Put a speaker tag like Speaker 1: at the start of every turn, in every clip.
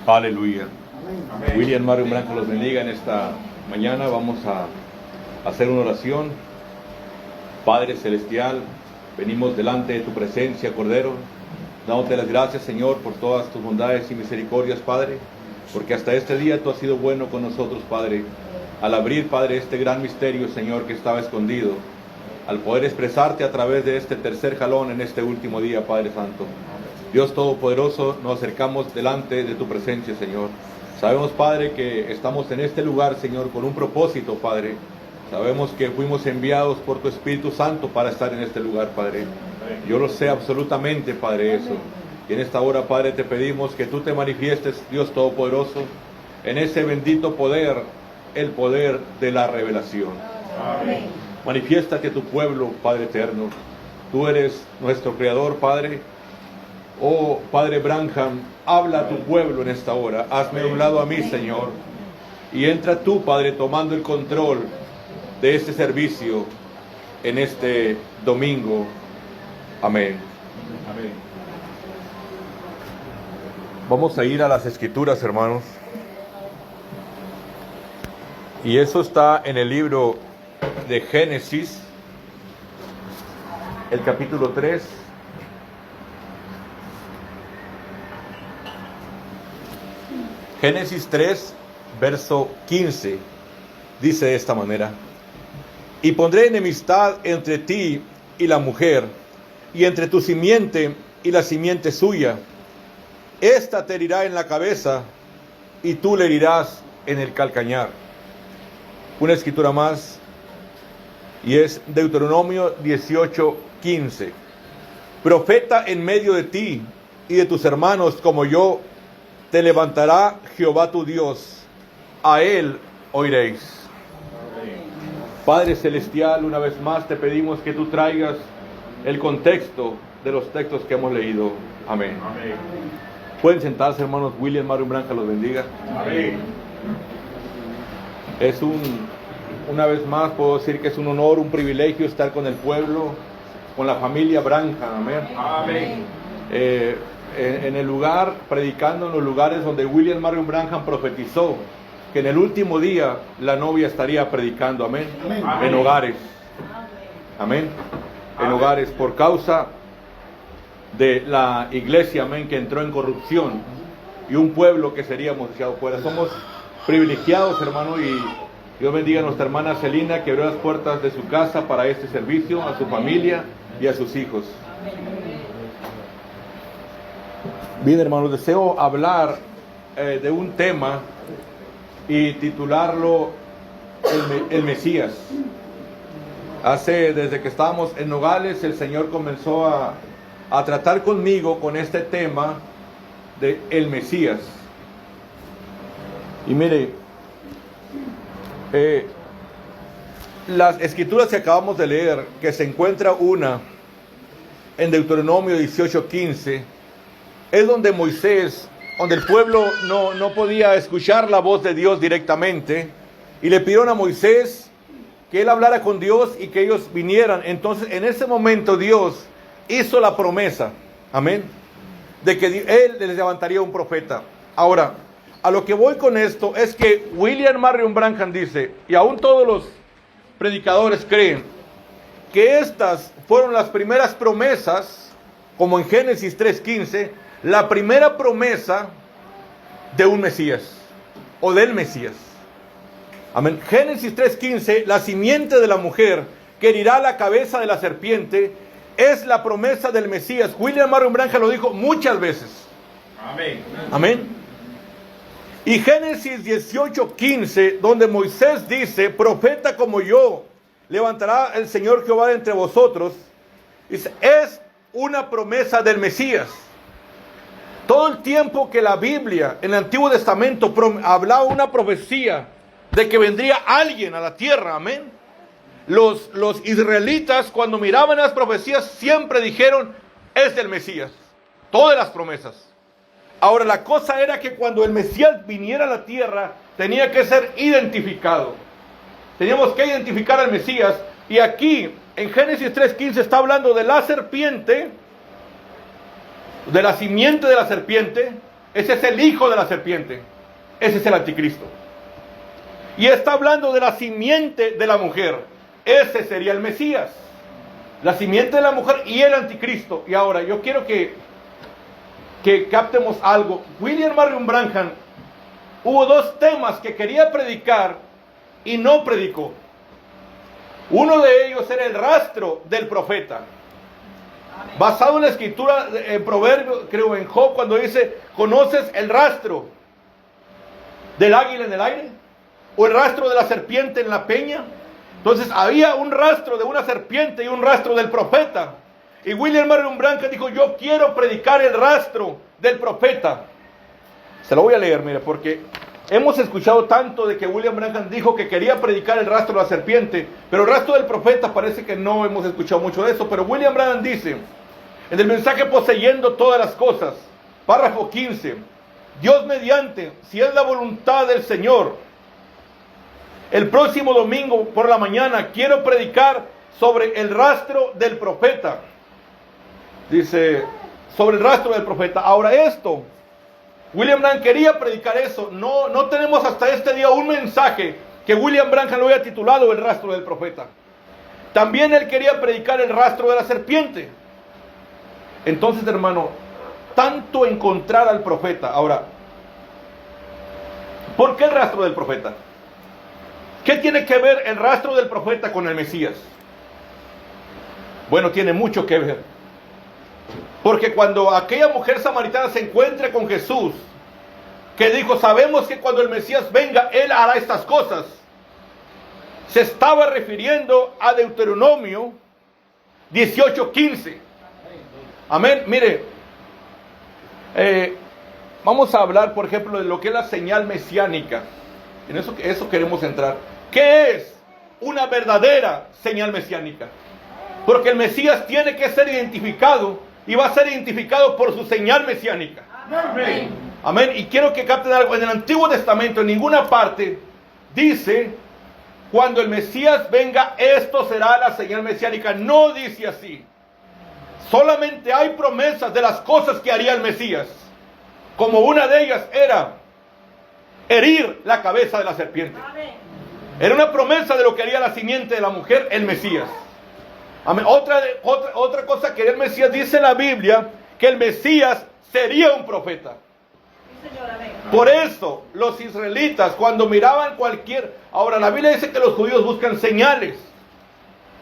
Speaker 1: Aleluya.
Speaker 2: Amén.
Speaker 1: William Mario Blanco los bendiga en esta mañana. Vamos a hacer una oración. Padre Celestial, venimos delante de tu presencia, Cordero, dándote las gracias, Señor, por todas tus bondades y misericordias, Padre, porque hasta este día tú has sido bueno con nosotros, Padre, al abrir, Padre, este gran misterio, Señor, que estaba escondido, al poder expresarte a través de este tercer jalón en este último día, Padre Santo. Dios Todopoderoso, nos acercamos delante de tu presencia, Señor. Sabemos, Padre, que estamos en este lugar, Señor, con un propósito, Padre. Sabemos que fuimos enviados por tu Espíritu Santo para estar en este lugar, Padre. Yo lo sé absolutamente, Padre, eso. Y en esta hora, Padre, te pedimos que tú te manifiestes, Dios Todopoderoso, en ese bendito poder, el poder de la revelación.
Speaker 2: Amén.
Speaker 1: Manifiéstate a tu pueblo, Padre eterno. Tú eres nuestro Creador, Padre. Oh, Padre Branham, habla a tu pueblo en esta hora. Hazme un lado a mí, Señor. Y entra tú, Padre, tomando el control de este servicio en este domingo. Amén.
Speaker 2: Amén.
Speaker 1: Vamos a ir a las Escrituras, hermanos. Y eso está en el libro de Génesis, el capítulo 3. Génesis 3, verso 15, dice de esta manera: y pondré enemistad entre ti y la mujer, y entre tu simiente y la simiente suya. Esta te herirá en la cabeza, y tú le herirás en el calcañar. Una escritura más, y es Deuteronomio 18, 15. Profeta en medio de ti y de tus hermanos como yo, te levantará Jehová tu Dios, a él oiréis. Padre Celestial, una vez más te pedimos que tú traigas el contexto de los textos que hemos leído. Amén.
Speaker 2: Amén.
Speaker 1: Pueden sentarse, hermanos. William Mario Branca los bendiga.
Speaker 2: Amén.
Speaker 1: Es una vez más puedo decir que es un honor, un privilegio estar con el pueblo, con la familia Branca. Amén.
Speaker 2: Amén.
Speaker 1: En el lugar, predicando en los lugares donde William Marion Branham profetizó que en el último día la novia estaría predicando, amén,
Speaker 2: Amén.
Speaker 1: en hogares, amén, en
Speaker 2: Amén.
Speaker 1: hogares, por causa de la iglesia, amén, que entró en corrupción y un pueblo que seríamos echado fuera. Somos privilegiados, hermano, y Dios bendiga a nuestra hermana Celina, que abrió las puertas de su casa para este servicio, a su familia y a sus hijos. Bien, hermanos, deseo hablar de un tema y titularlo el Mesías. Desde que estábamos en Nogales, el Señor comenzó a tratar conmigo con este tema de el Mesías. Y mire, las escrituras que acabamos de leer, que se encuentra una en Deuteronomio 18:15, es donde Moisés, donde el pueblo no podía escuchar la voz de Dios directamente, y le pidieron a Moisés que él hablara con Dios y que ellos vinieran. Entonces, en ese momento Dios hizo la promesa, amén, de que él les levantaría un profeta. Ahora, a lo que voy con esto es que William Marion Branham dice, y aún todos los predicadores creen, que estas fueron las primeras promesas, como en Génesis 3:15, la primera promesa de un Mesías, o del Mesías. Amén. Génesis 3:15, la simiente de la mujer que herirá la cabeza de la serpiente, es la promesa del Mesías. William Marion Branham lo dijo muchas veces.
Speaker 2: Amén.
Speaker 1: Amén. Y Génesis 18:15, donde Moisés dice, profeta como yo, levantará el Señor Jehová de entre vosotros, dice, es una promesa del Mesías. Todo el tiempo que la Biblia en el Antiguo Testamento hablaba una profecía de que vendría alguien a la tierra, amén, los israelitas, cuando miraban las profecías, siempre dijeron, es del Mesías. Todas las promesas. Ahora, la cosa era que cuando el Mesías viniera a la tierra, tenía que ser identificado. Teníamos que identificar al Mesías. Y aquí, en Génesis 3:15, está hablando de la serpiente, de la simiente de la serpiente, ese es el hijo de la serpiente, ese es el anticristo. Y está hablando de la simiente de la mujer, ese sería el Mesías. La simiente de la mujer y el anticristo. Y ahora yo quiero que captemos algo. William Marion Branham, hubo dos temas que quería predicar y no predicó. Uno de ellos era el rastro del profeta, basado en la escritura, en Proverbios, creo en Job, cuando dice: ¿conoces el rastro del águila en el aire? ¿O el rastro de la serpiente en la peña? Entonces había un rastro de una serpiente y un rastro del profeta. Y William Marion Branham dijo: yo quiero predicar el rastro del profeta. Se lo voy a leer, mire, porque hemos escuchado tanto de que William Branham dijo que quería predicar el rastro de la serpiente, pero el rastro del profeta parece que no hemos escuchado mucho de eso. Pero William Branham dice, en el mensaje Poseyendo todas las cosas, párrafo 15, Dios mediante, si es la voluntad del Señor, el próximo domingo por la mañana quiero predicar sobre el rastro del profeta. Dice, sobre el rastro del profeta. Ahora esto, William Branham quería predicar eso. No tenemos hasta este día un mensaje que William Branham lo haya titulado el rastro del profeta. También él quería predicar el rastro de la serpiente. Entonces, hermano, tanto encontrar al profeta. Ahora, ¿por qué el rastro del profeta? ¿Qué tiene que ver el rastro del profeta con el Mesías? Bueno, tiene mucho que ver. Porque cuando aquella mujer samaritana se encuentra con Jesús, que dijo: sabemos que cuando el Mesías venga, Él hará estas cosas, se estaba refiriendo a Deuteronomio 18:15. Amén. Mire, vamos a hablar, por ejemplo, de lo que es la señal mesiánica. En eso queremos entrar. ¿Qué es una verdadera señal mesiánica? Porque el Mesías tiene que ser identificado y va a ser identificado por su señal mesiánica.
Speaker 2: Amén.
Speaker 1: Amén. Y quiero que capten algo. En el Antiguo Testamento, en ninguna parte dice: cuando el Mesías venga, esto será la señal mesiánica. No dice así. Solamente hay promesas de las cosas que haría el Mesías. Como una de ellas era herir la cabeza de la serpiente. Era una promesa de lo que haría la simiente de la mujer, el Mesías. Amén. Otra cosa que el Mesías, dice la Biblia, que el Mesías sería un profeta. Por eso los israelitas, cuando miraban ahora la Biblia dice que los judíos buscan señales.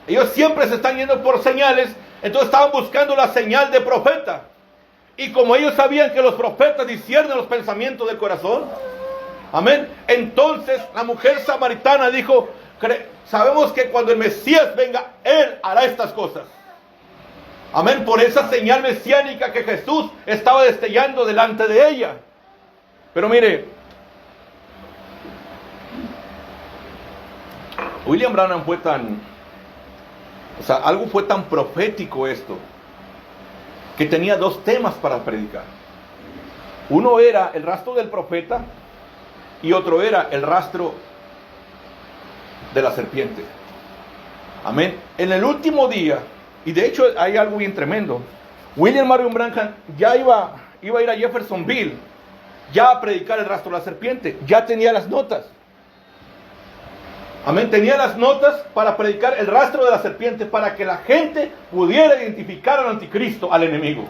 Speaker 1: Ellos siempre se están yendo por señales. Entonces estaban buscando la señal de profeta. Y como ellos sabían que los profetas disciernen los pensamientos del corazón, amén, entonces la mujer samaritana dijo: sabemos que cuando el Mesías venga, Él hará estas cosas. Amén, por esa señal mesiánica que Jesús estaba destellando delante de ella. Pero mire, William Branham fue algo fue tan profético esto, que tenía dos temas para predicar. Uno era el rastro del profeta y otro era el rastro de la serpiente. Amén. En el último día, y de hecho hay algo bien tremendo, William Marion Branham ya iba a ir a Jeffersonville ya a predicar el rastro de la serpiente. Ya tenía las notas. Amén. Tenía las notas para predicar el rastro de la serpiente, para que la gente pudiera identificar al anticristo, al enemigo.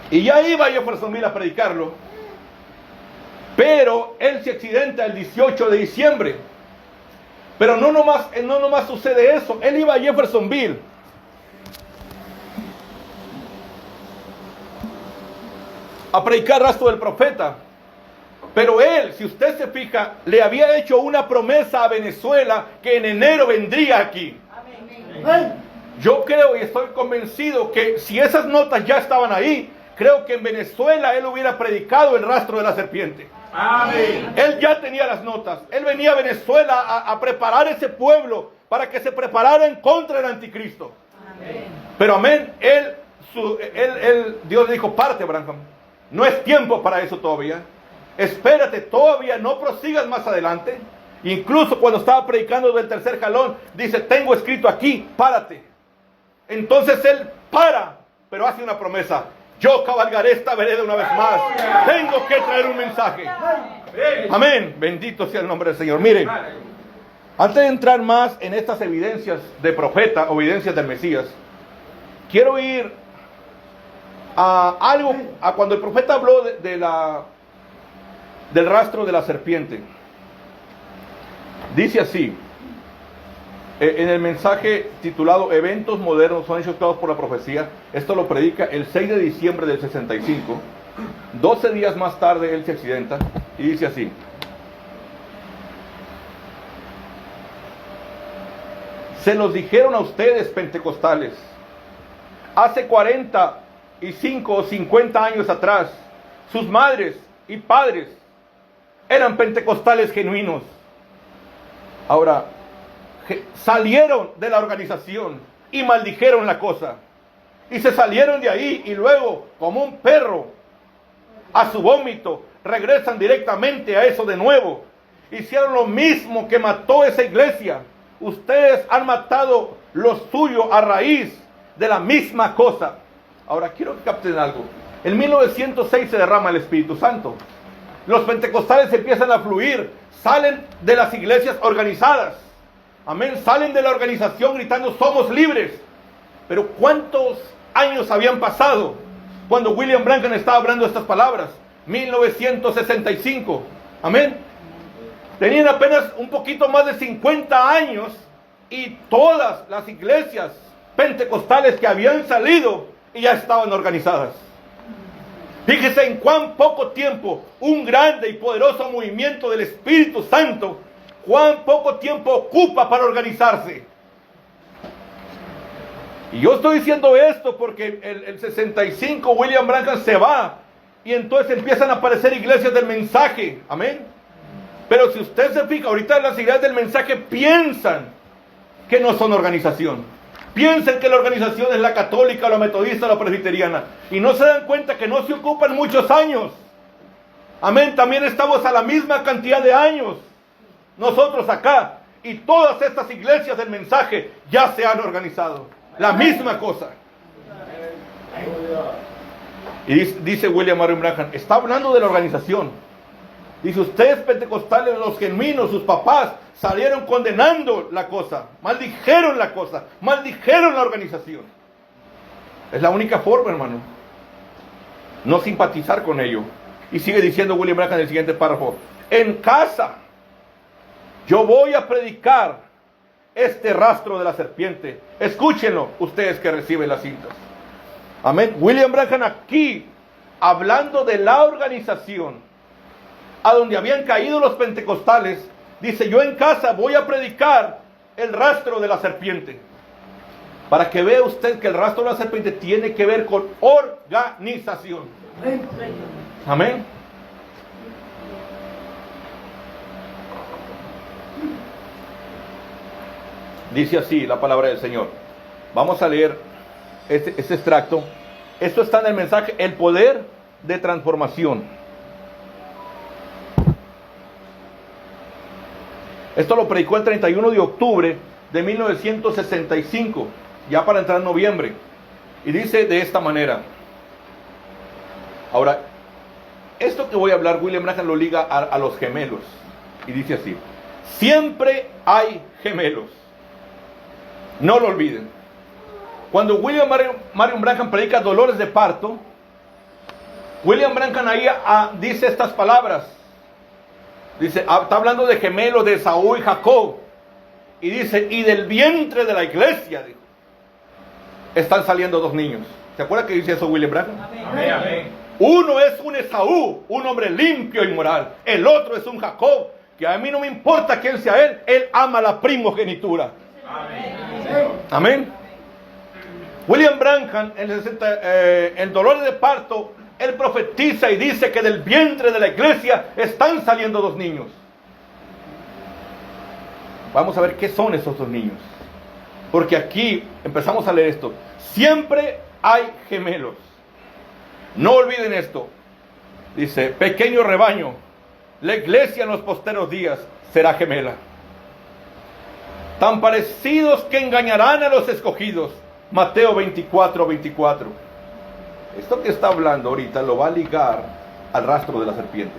Speaker 1: Y ya iba a Jeffersonville a predicarlo. Pero él se accidenta el 18 de diciembre. Pero no nomás sucede eso. Él iba a Jeffersonville a predicar el rastro del profeta. Pero él, si usted se fija, le había hecho una promesa a Venezuela que en enero vendría aquí. Amén. Yo creo y estoy convencido que si esas notas ya estaban ahí, creo que en Venezuela él hubiera predicado el rastro de la serpiente. Amén. Él ya tenía las notas. Él venía a Venezuela a preparar ese pueblo para que se preparara en contra del anticristo. Amén. Pero amén, Dios le dijo: parte, Branham. No es tiempo para eso todavía. Espérate, todavía no prosigas más adelante. Incluso cuando estaba predicando del tercer jalón, dice: tengo escrito aquí, párate. Entonces él para, pero hace una promesa: Yo cabalgaré esta vereda una vez más. Tengo que traer un mensaje. Amén. Bendito sea el nombre del Señor. Miren, antes de entrar más en estas evidencias de profeta o evidencias del Mesías, quiero ir a cuando el profeta habló del rastro de la serpiente. Dice así, en el mensaje titulado Eventos modernos son hechos creados por la profecía. Esto lo predica el 6 de diciembre del 65. 12 días más tarde él se accidenta y dice así: se los dijeron a ustedes, pentecostales, hace 45 o 50 años atrás. Sus madres y padres eran pentecostales genuinos. Ahora, salieron de la organización y maldijeron la cosa. Y se salieron de ahí y luego, como un perro a su vómito, regresan directamente a eso de nuevo. Hicieron lo mismo que mató esa iglesia. Ustedes han matado lo suyo a raíz de la misma cosa. Ahora quiero que capten algo. En 1906 se derrama el Espíritu Santo. Los pentecostales empiezan a fluir, salen de las iglesias organizadas. Amén, salen de la organización gritando somos libres. Pero ¿cuántos años habían pasado cuando William Branham estaba hablando estas palabras? 1965. Amén. Tenían apenas un poquito más de 50 años y todas las iglesias pentecostales que habían salido y ya estaban organizadas. Fíjese en cuán poco tiempo un grande y poderoso movimiento del Espíritu Santo, cuán poco tiempo ocupa para organizarse. Y yo estoy diciendo esto porque el 65 William Branham se va y entonces empiezan a aparecer iglesias del mensaje. Amén. Pero si usted se fija, ahorita las iglesias del mensaje piensan que no son organización. Piensan que la organización es la católica, la metodista, la presbiteriana. Y no se dan cuenta que no se ocupan muchos años. Amén. También estamos a la misma cantidad de años nosotros acá. Y todas estas iglesias del mensaje ya se han organizado. La misma cosa. Y dice William Marion Branham, está hablando de la organización. Dice, ustedes pentecostales, los genuinos, sus papás, salieron condenando la cosa, maldijeron la cosa, maldijeron la organización. Es la única forma, hermano. No simpatizar con ello. Y sigue diciendo William Branham en el siguiente párrafo: en casa yo voy a predicar este rastro de la serpiente. Escúchenlo, ustedes que reciben las cintas. Amén. William Branham aquí, hablando de la organización a donde habían caído los pentecostales, dice, yo en casa voy a predicar el rastro de la serpiente. Para que vea usted que el rastro de la serpiente tiene que ver con organización. Amén. Dice así la palabra del Señor. Vamos a leer este extracto. Esto está en el mensaje, el poder de transformación. Esto lo predicó el 31 de octubre de 1965, ya para entrar en noviembre. Y dice de esta manera. Ahora, esto que voy a hablar, William Branham lo liga a los gemelos. Y dice así: siempre hay gemelos. No lo olviden. Cuando William Marion Branham predica dolores de parto, William Branham ahí dice estas palabras. Dice, está hablando de gemelos de Esaú y Jacob. Y dice, y del vientre de la iglesia, dijo, están saliendo dos niños. ¿Se acuerda que dice eso William Branham?
Speaker 2: Amén, amén.
Speaker 1: Uno es un Esaú, un hombre limpio y moral. El otro es un Jacob, que a mí no me importa quién sea él ama la primogenitura. Amén. Amén. William Branham, en dolores de parto, él profetiza y dice que del vientre de la iglesia están saliendo dos niños. Vamos a ver qué son esos dos niños. Porque aquí empezamos a leer esto. Siempre hay gemelos. No olviden esto. Dice, pequeño rebaño, la iglesia en los posteros días será gemela. Tan parecidos que engañarán a los escogidos. Mateo 24:24. Esto que está hablando ahorita lo va a ligar al rastro de la serpiente.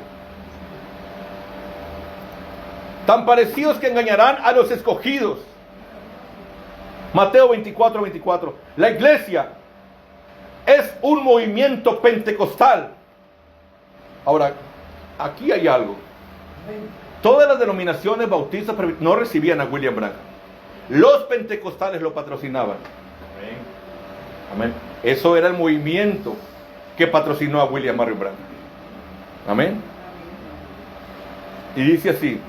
Speaker 1: Tan parecidos que engañarán a los escogidos. Mateo 24:24. La iglesia es un movimiento pentecostal. Ahora, aquí hay algo. Todas las denominaciones bautistas no recibían a William Branham. Los pentecostales lo patrocinaban. Amén. Eso era el movimiento que patrocinó a William Marion Branham. Amén. Y dice así.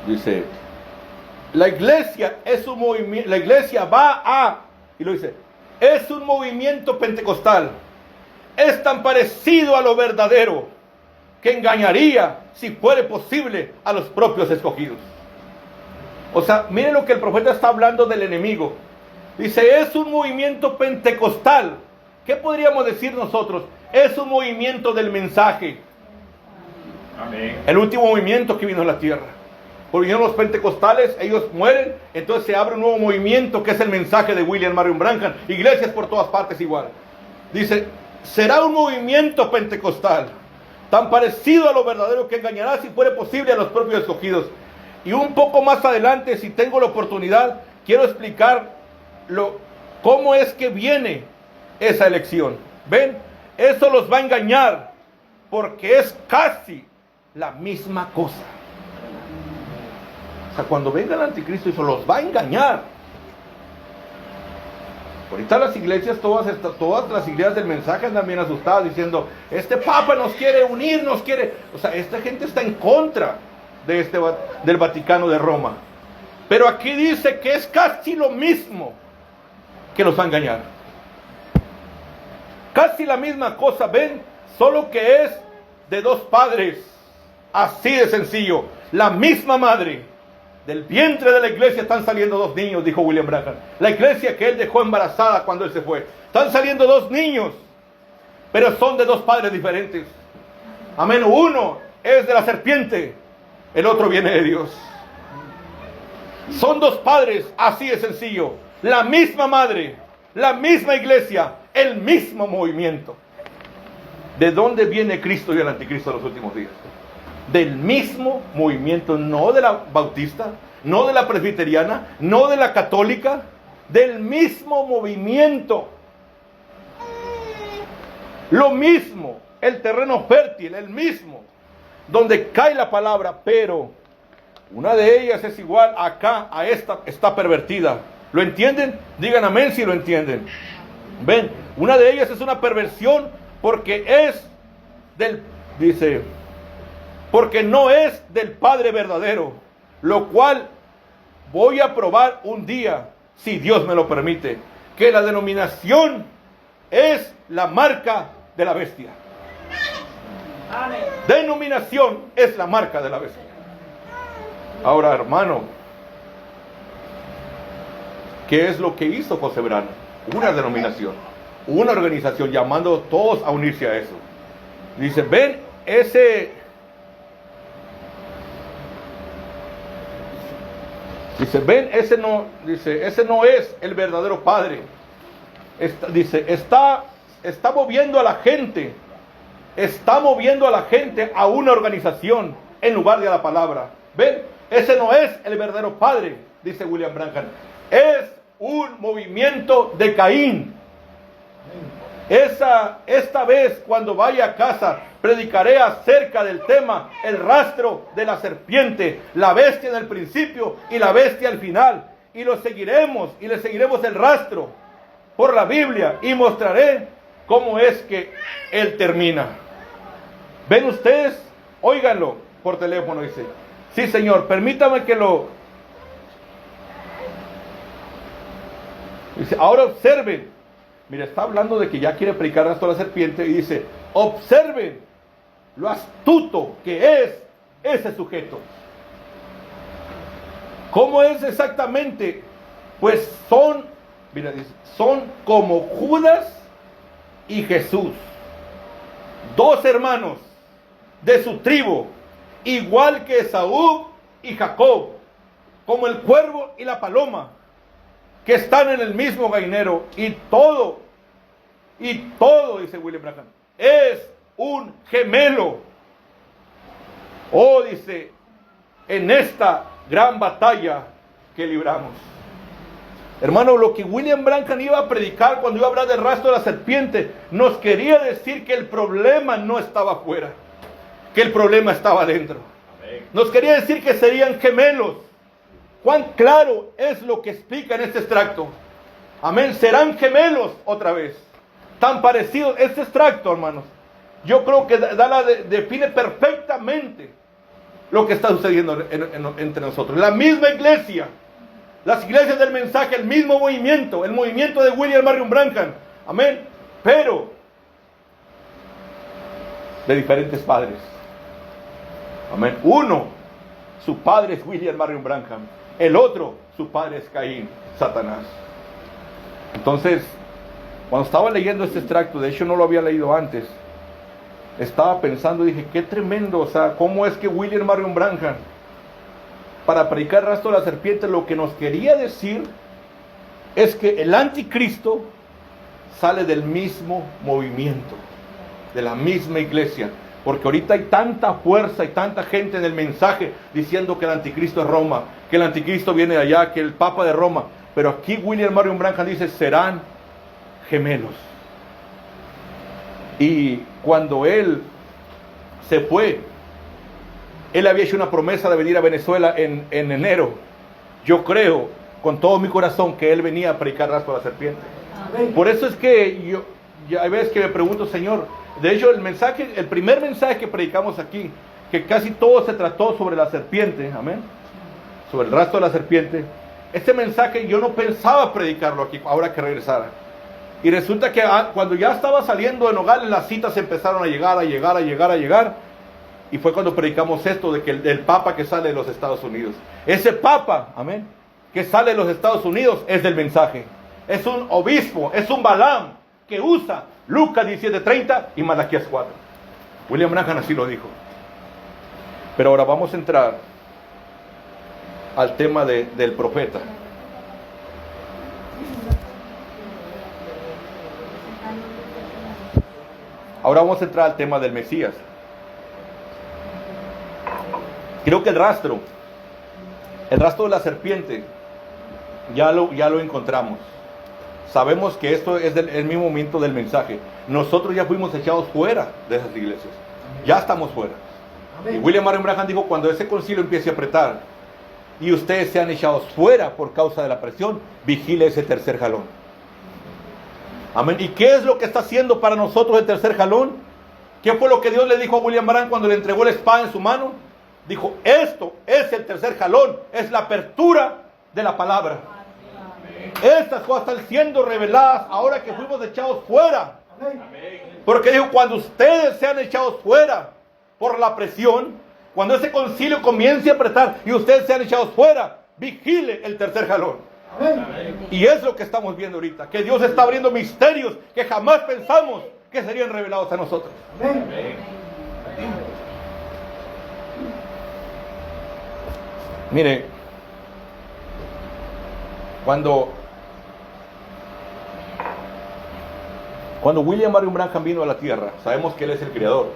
Speaker 1: Dice, la iglesia es un movimiento, la iglesia va a, y lo dice, es un movimiento pentecostal. Es tan parecido a lo verdadero que engañaría, si fuere posible, a los propios escogidos. O sea, miren lo que el profeta está hablando del enemigo. Dice, es un movimiento pentecostal. ¿Qué podríamos decir nosotros? Es un movimiento del mensaje.
Speaker 2: Amén.
Speaker 1: El último movimiento que vino a la tierra. Porque vinieron los pentecostales, ellos mueren, entonces se abre un nuevo movimiento que es el mensaje de William Marion Branham. Iglesias por todas partes igual. Dice, será un movimiento pentecostal, tan parecido a lo verdadero que engañará, si fuere posible, a los propios escogidos. Y un poco más adelante, si tengo la oportunidad, quiero explicar cómo es que viene esa elección. ¿Ven? Eso los va a engañar, porque es casi la misma cosa. O sea, cuando venga el anticristo, eso los va a engañar. Ahorita las iglesias, todas las iglesias del mensaje andan bien asustadas diciendo, este papa nos quiere unir, nos quiere... O sea, esta gente está en contra del Vaticano de Roma. Pero aquí dice que es casi lo mismo que los va a engañar. Casi la misma cosa, ven, solo que es de dos padres. Así de sencillo. La misma madre. Del vientre de la iglesia están saliendo dos niños, dijo William Branham. La iglesia que él dejó embarazada cuando él se fue. Están saliendo dos niños, pero son de dos padres diferentes. Amén. Uno es de la serpiente, el otro viene de Dios. Son dos padres, así de sencillo. La misma madre, la misma iglesia, el mismo movimiento. ¿De dónde viene Cristo y el anticristo en los últimos días? Del mismo movimiento, no de la bautista, no de la presbiteriana, no de la católica, del mismo movimiento. Lo mismo, el terreno fértil, el mismo, donde cae la palabra, pero una de ellas es igual acá, a esta está pervertida. ¿Lo entienden? Digan amén si lo entienden. Ven, una de ellas es una perversión porque es porque no es del Padre verdadero, lo cual voy a probar un día, si Dios me lo permite, que la denominación es la marca de la bestia. Amén. Denominación es la marca de la bestia. Ahora, hermano, ¿qué es lo que hizo José Brano? Una denominación, una organización, llamando a todos a unirse a eso. Dice, ven, ese no es el verdadero Padre. Está moviendo a la gente. Está moviendo a la gente a una organización en lugar de a la palabra. Ven, ese no es el verdadero Padre, dice William Branham. Es un movimiento de Caín. Esta vez, cuando vaya a casa, predicaré acerca del tema, el rastro de la serpiente, la bestia en el principio y la bestia al final. Y lo seguiremos, y le seguiremos el rastro por la Biblia, y mostraré cómo es que él termina. ¿Ven ustedes? Óiganlo por teléfono, dice. Sí, Señor, permítame que lo... Dice, ahora observen. Mira, está hablando de que ya quiere predicar esto a la serpiente y dice, observen lo astuto que es ese sujeto. ¿Cómo es exactamente? Pues mira, dice, son como Judas y Jesús, dos hermanos de su tribu, igual que Esaú y Jacob, como el cuervo y la paloma, que están en el mismo gallinero, y todo y todo, dice William Branham, es un gemelo. Oh, dice, en esta gran batalla que libramos. Hermano, lo que William Branham iba a predicar cuando iba a hablar del rastro de la serpiente, nos quería decir que el problema no estaba afuera, que el problema estaba adentro. Nos quería decir que serían gemelos. Cuán claro es lo que explica en este extracto. Amén, serán gemelos otra vez. Tan parecidos, este extracto, hermanos, yo creo que define perfectamente lo que está sucediendo entre nosotros. La misma iglesia, las iglesias del mensaje, el mismo movimiento, el movimiento de William Marion Branham, amén, pero de diferentes padres. Amén. Uno, su padre es William Marion Branham, el otro, su padre es Caín, Satanás. Entonces, cuando estaba leyendo este extracto, de hecho no lo había leído antes, estaba pensando y dije, qué tremendo, o sea, cómo es que William Marion Branham, para predicar el rastro de la serpiente, lo que nos quería decir es que el anticristo sale del mismo movimiento, de la misma iglesia, porque ahorita hay tanta fuerza y tanta gente en el mensaje diciendo que el anticristo es Roma, que el anticristo viene de allá, que el papa de Roma, pero aquí William Marion Branham dice, serán gemelos. Y cuando él se fue, él había hecho una promesa de venir a Venezuela en enero. Yo creo con todo mi corazón que él venía a predicar rastro de la serpiente. Amén. Por eso es que hay veces que me pregunto, Señor, de hecho el primer mensaje que predicamos aquí, que casi todo se trató sobre la serpiente, amén, sobre el rastro de la serpiente, este mensaje yo no pensaba predicarlo aquí ahora que regresara. Y resulta que cuando ya estaba saliendo de Nogales, las citas empezaron a llegar. Y fue cuando predicamos esto de que el Papa que sale de los Estados Unidos. Ese Papa, amén, que sale de los Estados Unidos es del mensaje. Es un obispo, es un Balaam que usa Lucas 17:30 y Malaquías 4. William Branham así lo dijo. Pero ahora vamos a entrar al tema del profeta. Ahora vamos a entrar al tema del Mesías. Creo que el rastro de la serpiente, ya lo encontramos. Sabemos que esto es el mismo momento del mensaje. Nosotros ya fuimos echados fuera de esas iglesias. Ya estamos fuera. Y William Marion Branham dijo, cuando ese concilio empiece a apretar y ustedes sean echados fuera por causa de la presión, vigile ese tercer jalón. Amén. ¿Y qué es lo que está haciendo para nosotros el tercer jalón? ¿Qué fue lo que Dios le dijo a William Branham cuando le entregó la espada en su mano? Dijo, esto es el tercer jalón, es la apertura de la palabra. Estas cosas están siendo reveladas ahora que fuimos echados fuera. Porque dijo, cuando ustedes sean echados fuera por la presión, cuando ese concilio comience a apretar y ustedes sean echados fuera, vigile el tercer jalón. Y es lo que estamos viendo ahorita, que Dios está abriendo misterios que jamás pensamos que serían revelados a nosotros. Mire, cuando William Marion Branham vino a la tierra, sabemos que Él es el Creador.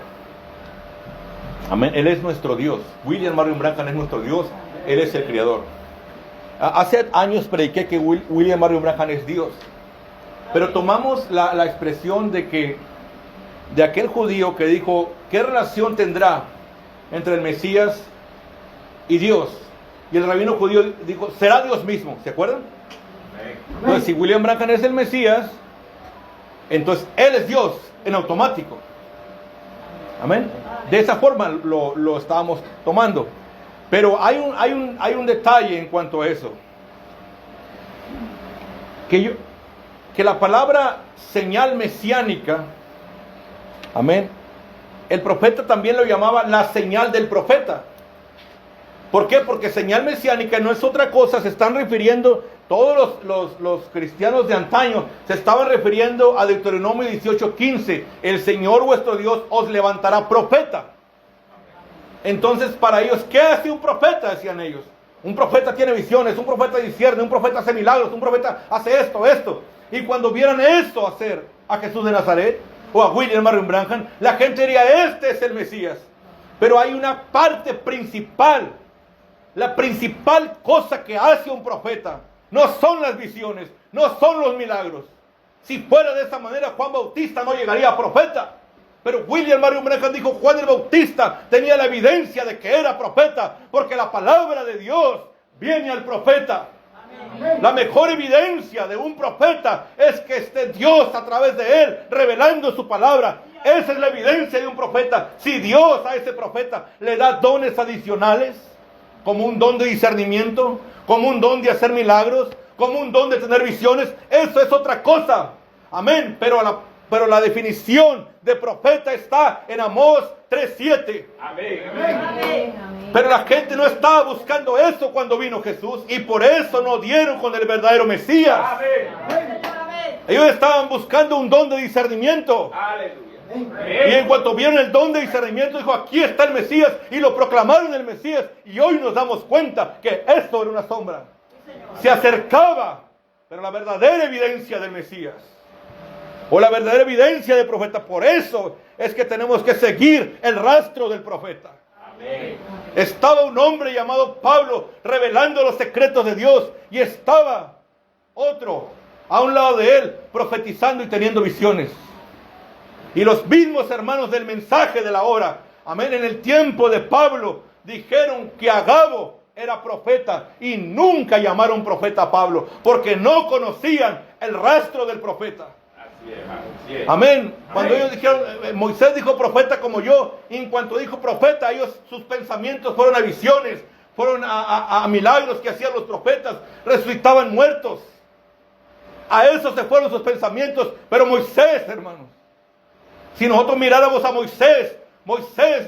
Speaker 1: Amén. Él es nuestro Dios. William Marion Branham es nuestro Dios. Él es el Creador. Hace años prediqué que William Marion Branham es Dios. Pero tomamos la expresión de aquel judío que dijo, ¿qué relación tendrá entre el Mesías y Dios? Y el rabino judío dijo, será Dios mismo. ¿Se acuerdan? Entonces, si William Branham es el Mesías, entonces Él es Dios en automático. Amén. De esa forma lo estábamos tomando. Pero hay un detalle en cuanto a eso. Que la palabra señal mesiánica, amén, el profeta también lo llamaba la señal del profeta. ¿Por qué? Porque señal mesiánica no es otra cosa, se están refiriendo, todos los cristianos de antaño se estaban refiriendo a Deuteronomio 18:15, el Señor vuestro Dios os levantará profeta. Entonces para ellos, ¿qué hace un profeta? Decían ellos. Un profeta tiene visiones, un profeta discierne, un profeta hace milagros, un profeta hace esto. Y cuando vieran esto hacer a Jesús de Nazaret o a William Marion Branham, la gente diría, este es el Mesías. Pero hay una parte principal. La principal cosa que hace un profeta no son las visiones, no son los milagros. Si fuera de esa manera, Juan Bautista no llegaría a profeta. Pero William Marion Branham dijo, Juan el Bautista tenía la evidencia de que era profeta, porque la palabra de Dios viene al profeta. Amén. La mejor evidencia de un profeta es que esté Dios a través de él revelando su palabra. Esa es la evidencia de un profeta. Si Dios a ese profeta le da dones adicionales, como un don de discernimiento, como un don de hacer milagros, como un don de tener visiones, eso es otra cosa. Amén. Pero la definición de profeta está en Amós 3:7.
Speaker 2: Amén. Amén.
Speaker 1: Pero la gente no estaba buscando eso cuando vino Jesús, y por eso no dieron con el verdadero Mesías.
Speaker 2: Amén.
Speaker 1: Ellos estaban buscando un don de discernimiento.
Speaker 2: Aleluya.
Speaker 1: Y en cuanto vieron el don de discernimiento, dijo, aquí está el Mesías, y lo proclamaron el Mesías, y hoy nos damos cuenta que esto era una sombra. Se acercaba, pero la verdadera evidencia del Mesías, o la verdadera evidencia del profeta, por eso es que tenemos que seguir el rastro del profeta.
Speaker 2: Amén.
Speaker 1: Estaba un hombre llamado Pablo revelando los secretos de Dios, y estaba otro a un lado de él profetizando y teniendo visiones. Y los mismos hermanos del mensaje de la hora, amén, en el tiempo de Pablo, dijeron que Agabo era profeta, y nunca llamaron profeta a Pablo, porque no conocían el rastro del profeta.
Speaker 2: Así es.
Speaker 1: Amén. Cuando ellos dijeron, Moisés dijo profeta como yo, y en cuanto dijo profeta, sus pensamientos fueron a visiones, fueron a milagros que hacían los profetas, resucitaban muertos. A eso se fueron sus pensamientos. Pero Moisés, hermanos, si nosotros miráramos a Moisés,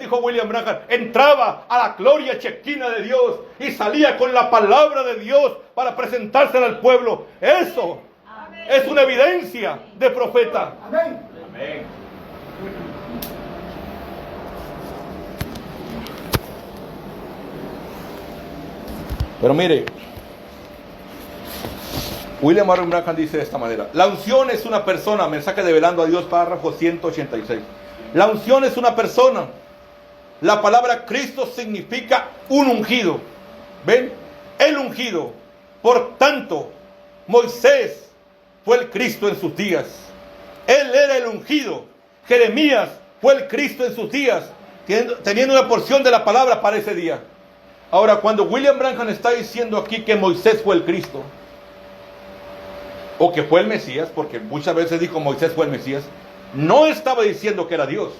Speaker 1: dijo William Branham, entraba a la gloria chequina de Dios y salía con la palabra de Dios para presentársela al pueblo. Eso es una evidencia de profeta.
Speaker 2: Amén.
Speaker 1: Pero mire, William Marion Branham dice de esta manera: la unción es una persona. Mensaje de Velando a Dios, párrafo 186. La unción es una persona. La palabra Cristo significa un ungido. ¿Ven? El ungido. Por tanto, Moisés fue el Cristo en sus días. Él era el ungido. Jeremías fue el Cristo en sus días, teniendo una porción de la palabra para ese día. Ahora, cuando William Branham está diciendo aquí que Moisés fue el Cristo, o que fue el Mesías, porque muchas veces dijo Moisés fue el Mesías, no estaba diciendo que era Dios.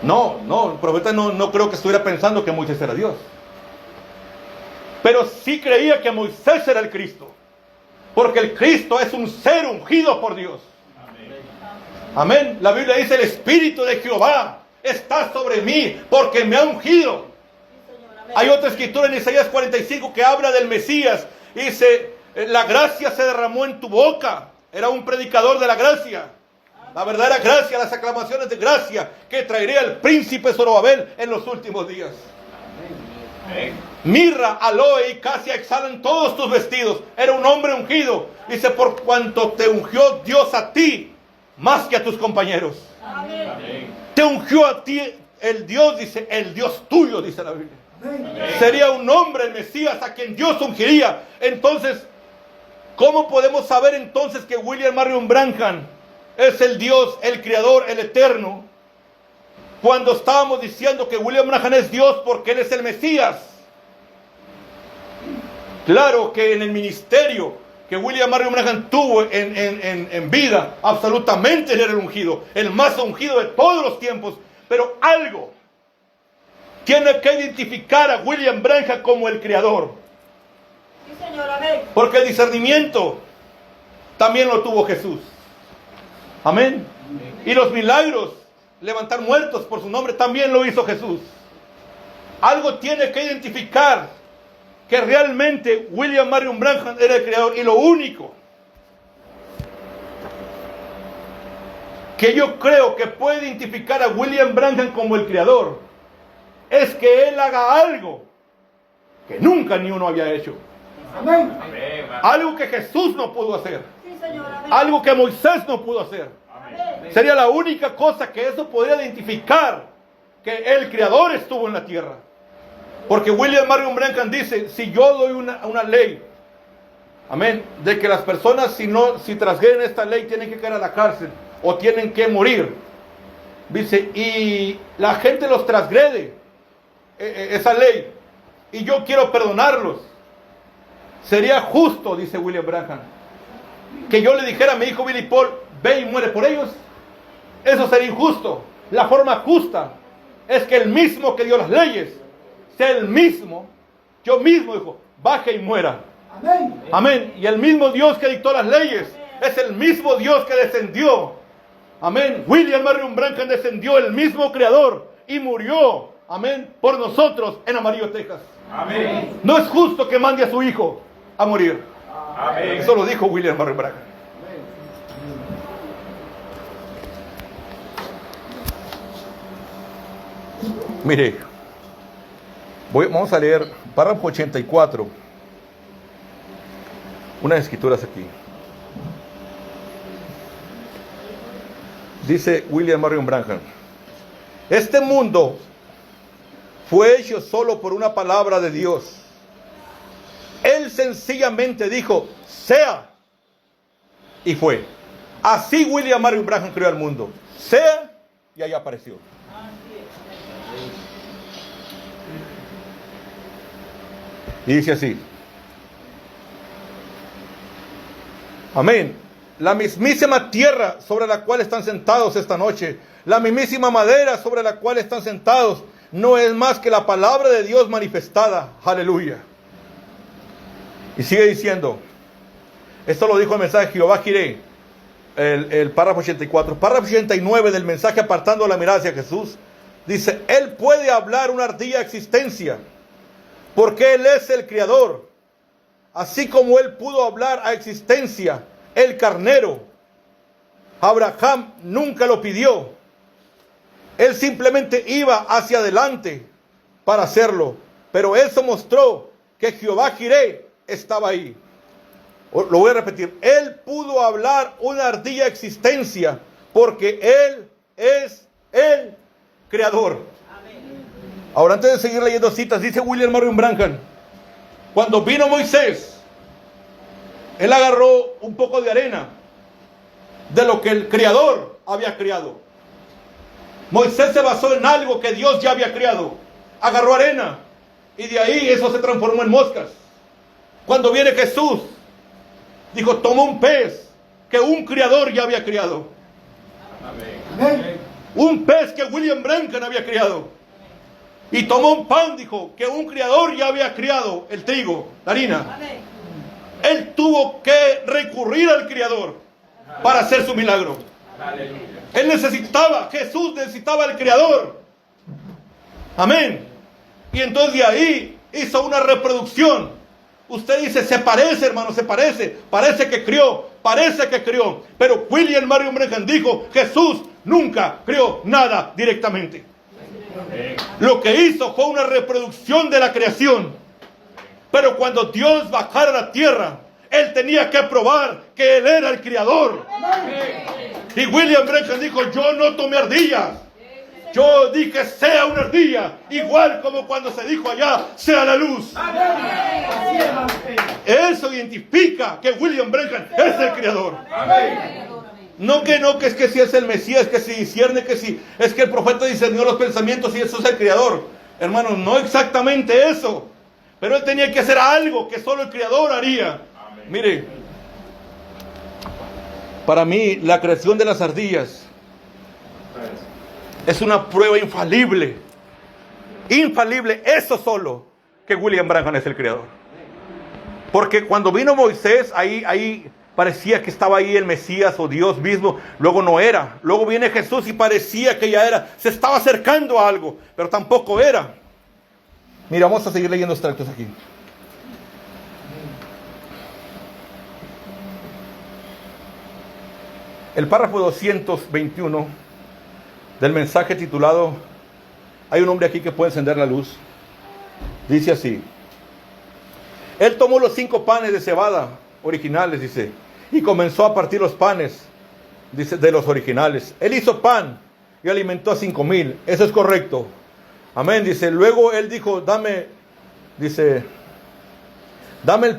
Speaker 1: No, el profeta no creo que estuviera pensando que Moisés era Dios. Pero sí creía que Moisés era el Cristo, porque el Cristo es un ser ungido por Dios. Amén. La Biblia dice: el Espíritu de Jehová está sobre mí, porque me ha ungido. Hay otra escritura en Isaías 45 que habla del Mesías. Dice: la gracia se derramó en tu boca. Era un predicador de la gracia. La verdadera gracia, las aclamaciones de gracia que traería el príncipe Zorobabel en los últimos días.
Speaker 2: Amén.
Speaker 1: Mirra, aloe y casia exhalan todos tus vestidos. Era un hombre ungido. Dice: por cuanto te ungió Dios a ti más que a tus compañeros.
Speaker 2: Amén.
Speaker 1: Te ungió a ti el Dios, dice, el Dios tuyo, dice la Biblia.
Speaker 2: Amén.
Speaker 1: Sería un hombre, el Mesías, a quien Dios ungiría. Entonces, ¿cómo podemos saber entonces que William Marion Branham es el Dios, el Creador, el Eterno, cuando estábamos diciendo que William Branham es Dios porque Él es el Mesías? Claro que en el ministerio que William Marion Branham tuvo en vida, absolutamente Él era el ungido, el más ungido de todos los tiempos. Pero algo tiene que identificar a William Branham como el Creador.
Speaker 3: Sí, Señor, amén.
Speaker 1: Porque el discernimiento también lo tuvo Jesús. Amén. Y los milagros, levantar muertos por su nombre, también lo hizo Jesús. Algo tiene que identificar que realmente William Marion Branham era el Creador. Y lo único que yo creo que puede identificar a William Branham como el Creador es que Él haga algo que nunca ni uno había hecho.
Speaker 3: Amén.
Speaker 2: Amén.
Speaker 1: Algo que Jesús no pudo hacer.
Speaker 3: Sí, Señor. Amén.
Speaker 1: Algo que Moisés no pudo hacer.
Speaker 3: Amén.
Speaker 1: Sería la única cosa que eso podría identificar que el Creador estuvo en la tierra. Porque William Marion Branham dice, si yo doy una ley, amén, de que las personas si transgreden esta ley tienen que caer a la cárcel o tienen que morir, dice, y la gente los transgrede esa ley y yo quiero perdonarlos, sería justo, dice William Branham, que yo le dijera a mi hijo Billy Paul, ve y muere por ellos. Eso sería injusto. La forma justa es que el mismo que dio las leyes sea el mismo, yo mismo, dijo, baje y muera.
Speaker 3: Amén.
Speaker 1: Amén. Y el mismo Dios que dictó las leyes es el mismo Dios que descendió. Amén. William Marion Branham descendió, el mismo Creador, y murió, amén, por nosotros en Amarillo, Texas.
Speaker 2: Amén.
Speaker 1: No es justo que mande a su hijo a morir.
Speaker 2: Amén.
Speaker 1: Eso lo dijo William Marion Branham. Mire, vamos a leer párrafo 84. Unas escrituras aquí. Dice William Marion Branham: este mundo fue hecho solo por una palabra de Dios. Él sencillamente dijo, sea, y fue. Así William Marion Branham creó el mundo. Sea, y ahí apareció. Y dice así. Amén. La mismísima tierra sobre la cual están sentados esta noche, la mismísima madera sobre la cual están sentados, no es más que la palabra de Dios manifestada. Aleluya. Y sigue diciendo, esto lo dijo el mensaje de Jehová Jireh, el párrafo 84. Párrafo 89 del mensaje apartando la mirada hacia Jesús, dice, Él puede hablar una ardilla existencia, porque Él es el Creador, así como Él pudo hablar a existencia el carnero. Abraham nunca lo pidió, él simplemente iba hacia adelante para hacerlo, pero eso mostró que Jehová Jireh estaba ahí. Lo voy a repetir, Él pudo hablar una ardilla existencia, porque Él es el Creador. Ahora, antes de seguir leyendo citas, dice William Marion Branham, cuando vino Moisés, él agarró un poco de arena de lo que el Creador había creado. Moisés se basó en algo que Dios ya había creado. Agarró arena y de ahí eso se transformó en moscas. Cuando viene Jesús, dijo, toma un pez que un Creador ya había creado.
Speaker 2: Amén.
Speaker 1: Un pez que William Branham había creado. Y tomó un pan, dijo, que un Creador ya había creado, el trigo, la harina.
Speaker 3: Amén.
Speaker 1: Él tuvo que recurrir al Creador para hacer su milagro.
Speaker 2: Aleluya.
Speaker 1: Él necesitaba, Jesús necesitaba al Creador. Amén. Y entonces de ahí hizo una reproducción. Usted dice, se parece, hermano, se parece. Parece que crió, parece que crió. Pero William Marion Branham dijo, Jesús nunca creó nada directamente.
Speaker 2: Amén.
Speaker 1: Lo que hizo fue una reproducción de la creación. Pero cuando Dios bajara a la tierra, Él tenía que probar que Él era el Creador. Y William Branham dijo, yo no tomé ardillas. Yo dije, sea una ardilla. Igual como cuando se dijo allá, sea la luz. Eso identifica que William Branham es el Creador. No que es que si es el Mesías, que si discierne, que si es que el profeta discernió los pensamientos y eso es el Creador. Hermanos, no exactamente eso. Pero Él tenía que hacer algo que solo el Creador haría.
Speaker 2: Amén.
Speaker 1: Mire, para mí la creación de las ardillas es una prueba infalible. Infalible, eso solo, que William Branham es el Creador. Porque cuando vino Moisés, ahí parecía que estaba ahí el Mesías o Dios mismo. Luego no era. Luego viene Jesús y parecía que ya era. Se estaba acercando a algo, pero tampoco era. Mira, vamos a seguir leyendo extractos aquí. El párrafo 221 del mensaje titulado, hay un hombre aquí que puede encender la luz. Dice así: Él tomó los 5 panes de cebada originales, dice, y comenzó a partir los panes, dice, de los originales. Él hizo pan y alimentó a 5,000. Eso es correcto. Amén, dice. Luego él dijo, dame el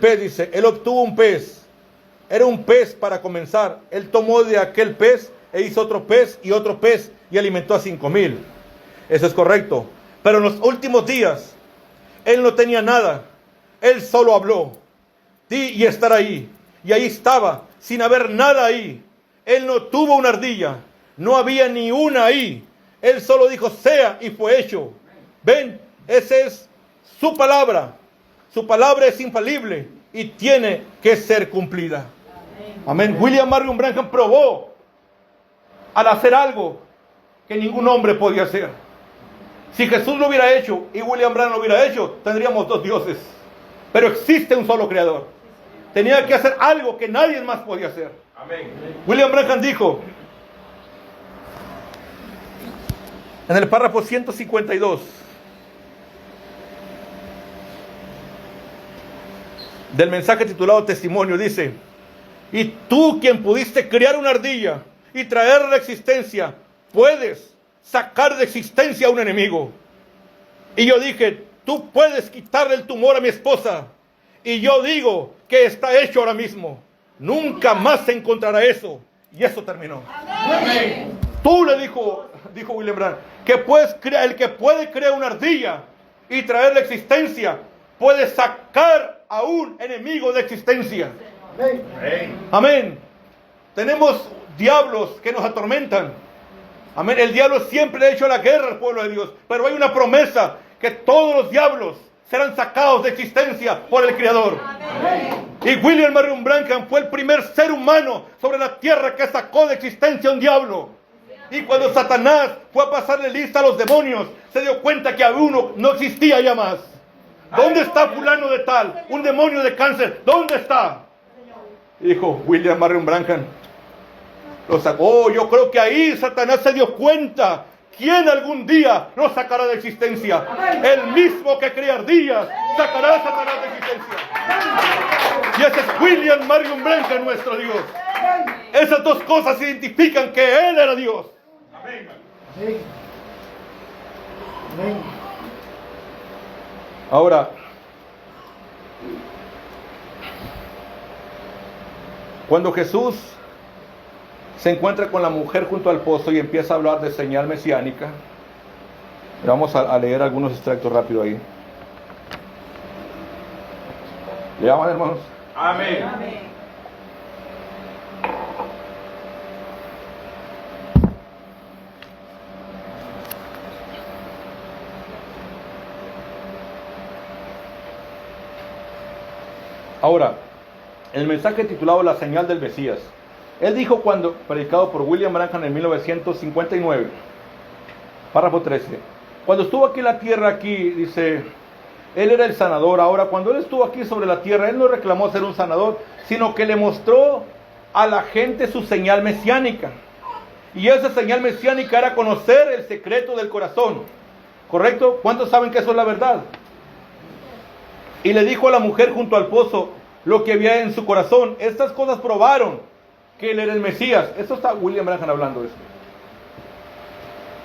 Speaker 1: pez, dice. Él obtuvo un pez. Era un pez para comenzar. Él tomó de aquel pez e hizo otro pez y alimentó a 5,000. Eso es correcto. Pero en los últimos días, él no tenía nada. Él solo habló. Di y estar ahí. Y ahí estaba, sin haber nada ahí. Él no tuvo una ardilla. No había ni una ahí. Él solo dijo, sea, y fue hecho. Ven, esa es su palabra. Su palabra es infalible y tiene que ser cumplida. Amén. William Marion Branham probó al hacer algo que ningún hombre podía hacer. Si Jesús lo hubiera hecho y William Branham lo hubiera hecho, tendríamos 2 dioses. Pero existe un solo creador. Tenía que hacer algo que nadie más podía hacer.
Speaker 2: Amén.
Speaker 1: William Branham dijo en el párrafo 152 del mensaje titulado Testimonio, dice: y tú, quien pudiste crear una ardilla y traerla a la existencia, puedes sacar de existencia a un enemigo. Y yo dije, tú puedes quitarle el tumor a mi esposa. Y yo digo que está hecho ahora mismo. Nunca más se encontrará eso. Y eso terminó.
Speaker 3: Amén.
Speaker 1: Tú, le dijo William Branham, que el que puede crear una ardilla y traerla a existencia, puede sacar a un enemigo de existencia.
Speaker 3: Amén.
Speaker 2: Amén.
Speaker 1: Amén. Tenemos diablos que nos atormentan. Amén. El diablo siempre le ha hecho la guerra al pueblo de Dios. Pero hay una promesa que todos los diablos serán sacados de existencia por el Creador.
Speaker 3: Amén.
Speaker 1: Y William Marion Branham fue el primer ser humano sobre la tierra que sacó de existencia a un diablo. Y cuando Satanás fue a pasarle lista a los demonios, se dio cuenta que a uno no existía ya más. ¿Dónde está fulano de tal? Un demonio de cáncer. ¿Dónde está? Dijo William Marion Branham. Lo sacó. Yo creo que ahí Satanás se dio cuenta. ¿Quién algún día lo sacará de existencia? El mismo que crea ardillas sacará a Satanás de existencia. Y ese es William Marion Branham, nuestro Dios. Esas 2 cosas identifican que Él era Dios.
Speaker 2: Amén.
Speaker 3: Amén. Amén.
Speaker 1: Ahora, cuando Jesús se encuentra con la mujer junto al pozo y empieza a hablar de señal mesiánica, vamos a leer algunos extractos rápido ahí. ¿Leamos, hermanos?
Speaker 2: Amén.
Speaker 3: Amén.
Speaker 1: Ahora, el mensaje titulado La señal del Mesías. Él dijo cuando, predicado por William Branham en 1959, párrafo 13, cuando estuvo aquí en la tierra, aquí, dice, Él era el sanador. Ahora, cuando Él estuvo aquí sobre la tierra, Él no reclamó ser un sanador, sino que le mostró a la gente su señal mesiánica. Y esa señal mesiánica era conocer el secreto del corazón. ¿Correcto? ¿Cuántos saben que eso es la verdad? Y le dijo a la mujer junto al pozo lo que había en su corazón. Estas cosas probaron que Él era el Mesías. Esto está William Branham hablando de esto.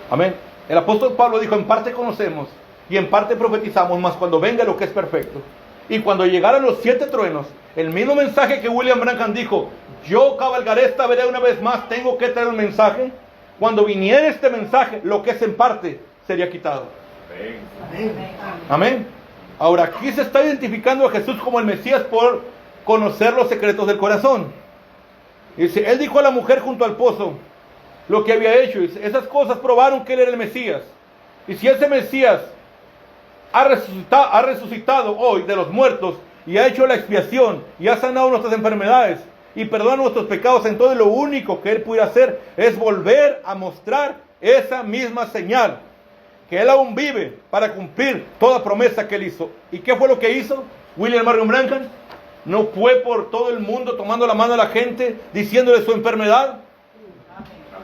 Speaker 1: Amén. El apóstol Pablo dijo, en parte conocemos y en parte profetizamos, mas cuando venga lo que es perfecto. Y cuando llegaron los 7 truenos, el mismo mensaje que William Branham dijo, yo cabalgaré esta vereda una vez más, tengo que traer un mensaje. Cuando viniera este mensaje, lo que es en parte sería quitado.
Speaker 2: Amén.
Speaker 3: Amén.
Speaker 1: Amén. Ahora, aquí se está identificando a Jesús como el Mesías por conocer los secretos del corazón. Dice, Él dijo a la mujer junto al pozo lo que había hecho. Dice, esas cosas probaron que Él era el Mesías. Y si ese Mesías ha resucitado hoy de los muertos y ha hecho la expiación y ha sanado nuestras enfermedades y perdona nuestros pecados, entonces lo único que Él puede hacer es volver a mostrar esa misma señal. Que Él aún vive para cumplir toda promesa que Él hizo. ¿Y qué fue lo que hizo William Marion Branham? No fue por todo el mundo tomando la mano a la gente, diciéndole su enfermedad.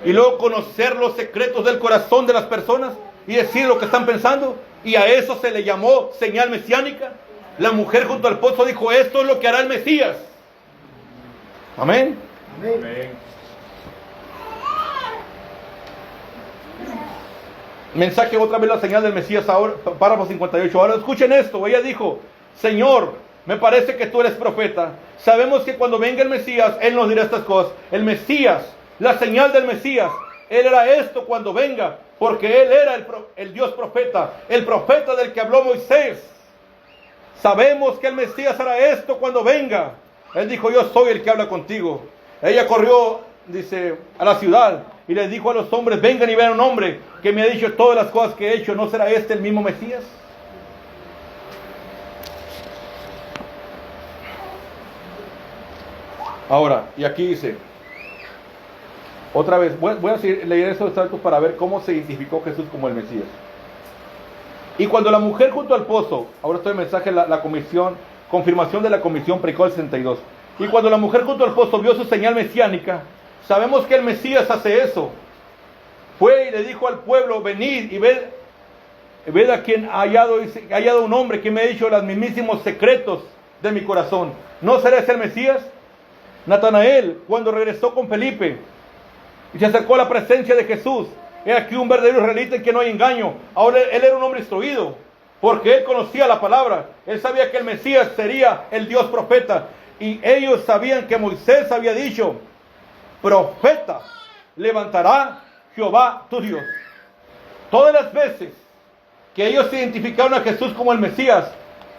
Speaker 1: Y luego conocer los secretos del corazón de las personas y decir lo que están pensando. Y a eso se le llamó señal mesiánica. La mujer junto al pozo dijo, esto es lo que hará el Mesías. Amén.
Speaker 3: Amén.
Speaker 2: Amén.
Speaker 1: Mensaje otra vez la señal del Mesías, ahora, párrafo 58. Ahora escuchen esto. Ella dijo, Señor, me parece que tú eres profeta. Sabemos que cuando venga el Mesías, Él nos dirá estas cosas. El Mesías, la señal del Mesías, Él era esto cuando venga, porque Él era el Dios profeta, el profeta del que habló Moisés. Sabemos que el Mesías hará esto cuando venga. Él dijo, yo soy el que habla contigo. Ella corrió, dice, a la ciudad y les dijo a los hombres, vengan y vean un hombre que me ha dicho todas las cosas que he hecho. ¿No será este el mismo Mesías? Ahora, y aquí dice, otra vez, voy a leer estos datos para ver cómo se identificó Jesús como el Mesías. Y cuando la mujer junto al pozo, ahora estoy en mensaje, la comisión, confirmación de la comisión Precol 62. Y cuando la mujer junto al pozo vio su señal mesiánica, sabemos que el Mesías hace eso. Fue y le dijo al pueblo, venid y ved a quien ha hallado un hombre que me ha dicho los mismísimos secretos de mi corazón. ¿No será ese el Mesías? Natanael, cuando regresó con Felipe y se acercó a la presencia de Jesús, he aquí un verdadero israelita en que no hay engaño. Ahora él era un hombre instruido, porque él conocía la palabra. Él sabía que el Mesías sería el Dios profeta. Y ellos sabían que Moisés había dicho, profeta levantará Jehová tu Dios. Todas las veces que ellos identificaron a Jesús como el Mesías,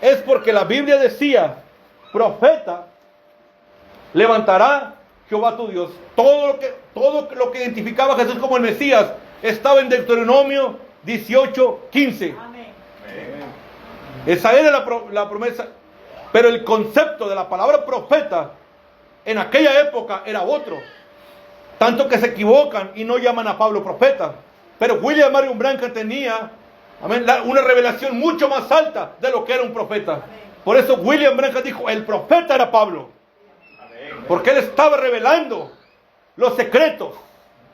Speaker 1: es porque la Biblia decía, profeta levantará Jehová tu Dios. Todo lo que identificaba a Jesús como el Mesías estaba en Deuteronomio 18:15.
Speaker 3: Amén.
Speaker 1: Esa era la promesa. Pero el concepto de la palabra profeta en aquella época era otro. Tanto que se equivocan y no llaman a Pablo profeta. Pero William Marion Branham tenía, amén, una revelación mucho más alta de lo que era un profeta. Por eso William Branham dijo, el profeta era Pablo. Porque él estaba revelando los secretos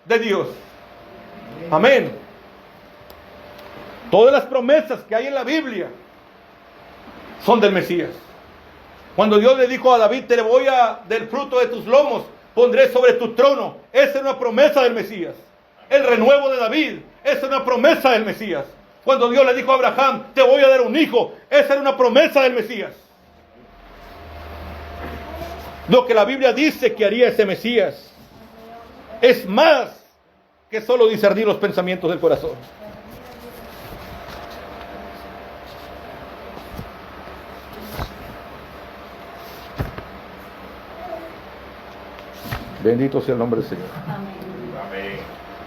Speaker 1: de Dios. Amén. Todas las promesas que hay en la Biblia son del Mesías. Cuando Dios le dijo a David, te le voy a del fruto de tus lomos, pondré sobre tu trono. Esa es una promesa del Mesías. El renuevo de David, esa es una promesa del Mesías. Cuando Dios le dijo a Abraham, te voy a dar un hijo, esa era una promesa del Mesías. Lo que la Biblia dice que haría ese Mesías es más que solo discernir los pensamientos del corazón. Bendito sea el nombre del Señor.
Speaker 2: Amén.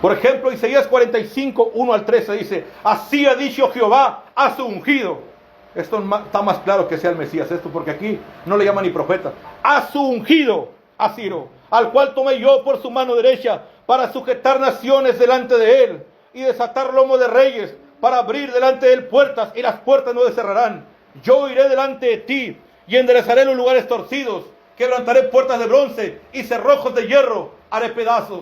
Speaker 1: Por ejemplo, Isaías 45, 1 al 13 dice, así ha dicho Jehová a su ungido. Esto está más claro que sea el Mesías, esto porque aquí no le llaman ni profeta. A su ungido, a Ciro, al cual tomé yo por su mano derecha para sujetar naciones delante de él y desatar lomo de reyes, para abrir delante de él puertas y las puertas no se cerrarán. Yo iré delante de ti y enderezaré los lugares torcidos, quebrantaré puertas de bronce y cerrojos de hierro haré pedazos.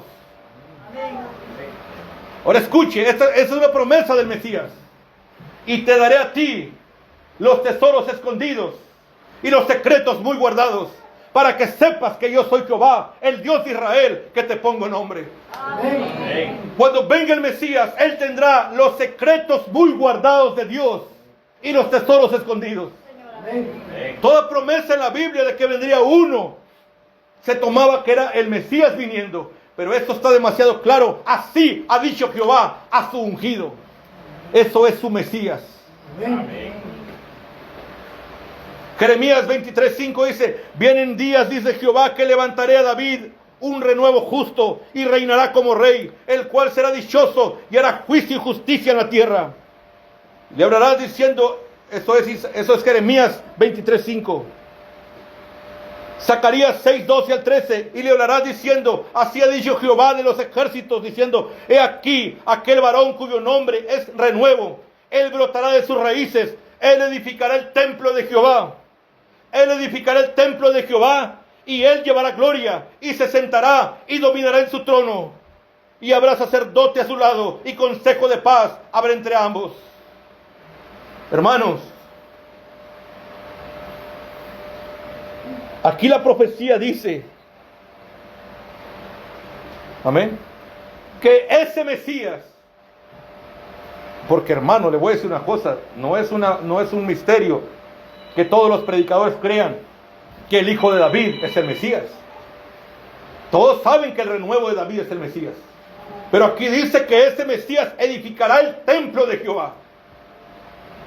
Speaker 1: Ahora escuche, esta es una promesa del Mesías. Y te daré a ti los tesoros escondidos y los secretos muy guardados, para que sepas que yo soy Jehová, el Dios de Israel, que te pongo nombre.
Speaker 2: Amén.
Speaker 1: Cuando venga el Mesías, Él tendrá los secretos muy guardados de Dios y los tesoros escondidos.
Speaker 2: Amén.
Speaker 1: Toda promesa en la Biblia de que vendría uno, se tomaba que era el Mesías viniendo. Pero esto está demasiado claro. Así ha dicho Jehová a su ungido. Eso es su Mesías.
Speaker 2: Amén.
Speaker 1: Jeremías 23:5 dice, vienen días, dice Jehová, que levantaré a David un renuevo justo y reinará como rey, el cual será dichoso y hará juicio y justicia en la tierra. Le hablarás diciendo, eso es Jeremías 23:5. Zacarías 6:12 al 13, y le hablarás diciendo, así ha dicho Jehová de los ejércitos, diciendo, he aquí aquel varón cuyo nombre es renuevo, él brotará de sus raíces, él edificará el templo de Jehová. Él edificará el templo de Jehová y él llevará gloria y se sentará y dominará en su trono. Y habrá sacerdote a su lado y consejo de paz habrá entre ambos. Hermanos, Aquí la profecía dice, amén, que ese Mesías, porque hermano, le voy a decir una cosa, no es un misterio que todos los predicadores crean que el hijo de David es el Mesías. Todos saben que el renuevo de David es el Mesías. Pero aquí dice que ese Mesías edificará el templo de Jehová.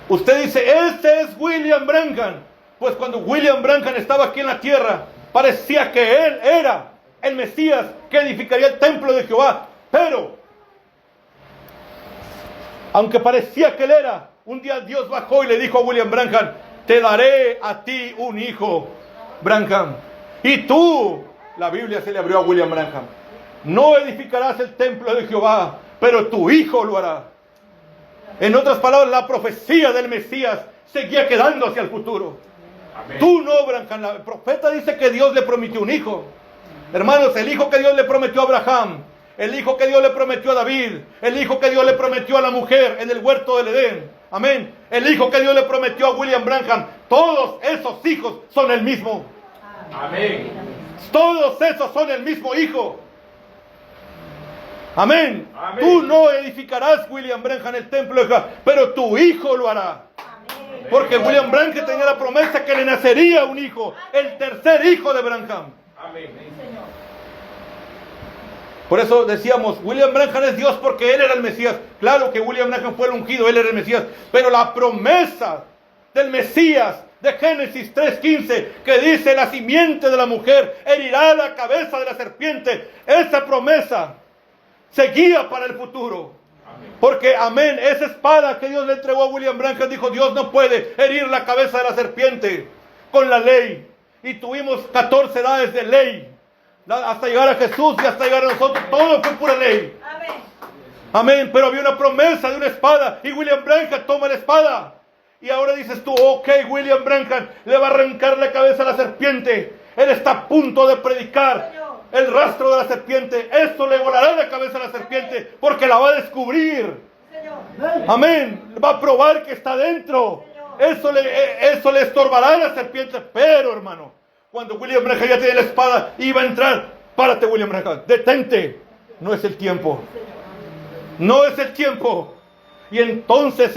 Speaker 1: Usted dice, ese es William Branham. Pues cuando William Branham estaba aquí en la tierra, parecía que él era el Mesías que edificaría el templo de Jehová. Pero, aunque parecía que él era, un día Dios bajó y le dijo a William Branham, te daré a ti un hijo, Branham. Y tú, la Biblia se le abrió a William Branham, no edificarás el templo de Jehová, pero tu hijo lo hará. En otras palabras, la profecía del Mesías seguía quedando hacia el futuro.
Speaker 2: Amén.
Speaker 1: Tú no, Branham. El profeta dice que Dios le prometió un hijo. Hermanos, el hijo que Dios le prometió a Abraham, el hijo que Dios le prometió a David, el hijo que Dios le prometió a la mujer en el huerto del Edén. Amén. El hijo que Dios le prometió a William Branham. Todos esos hijos son el mismo.
Speaker 2: Amén.
Speaker 1: Todos esos son el mismo hijo. Amén.
Speaker 2: Amén.
Speaker 1: Tú no edificarás, William Branham, el templo de Jehová, pero tu hijo lo hará. Porque William Branham tenía la promesa que le nacería un hijo, el tercer hijo de Branham.
Speaker 2: Amén.
Speaker 1: Por eso decíamos, William Branham es Dios porque él era el Mesías. Claro que William Branham fue el ungido, él era el Mesías. Pero la promesa del Mesías de Génesis 3:15, que dice, la simiente de la mujer herirá la cabeza de la serpiente. Esa promesa seguía para el futuro. Porque, amén, esa espada que Dios le entregó a William Branham, dijo, Dios no puede herir la cabeza de la serpiente con la ley. Y tuvimos 14 edades de ley, hasta llegar a Jesús y hasta llegar a nosotros, todo fue pura ley.
Speaker 3: Amén.
Speaker 1: Amén, pero había una promesa de una espada, y William Branham toma la espada. Y ahora dices tú, ok, William Branham le va a arrancar la cabeza a la serpiente. Él está a punto de predicar el rastro de la serpiente. Esto le volará la cabeza a la serpiente porque la va a descubrir. Amén. Va a probar que está dentro. Eso le estorbará a la serpiente. Pero, hermano, cuando William Branham ya tiene la espada y va a entrar, párate, William Branham, detente. No es el tiempo. No es el tiempo. Y entonces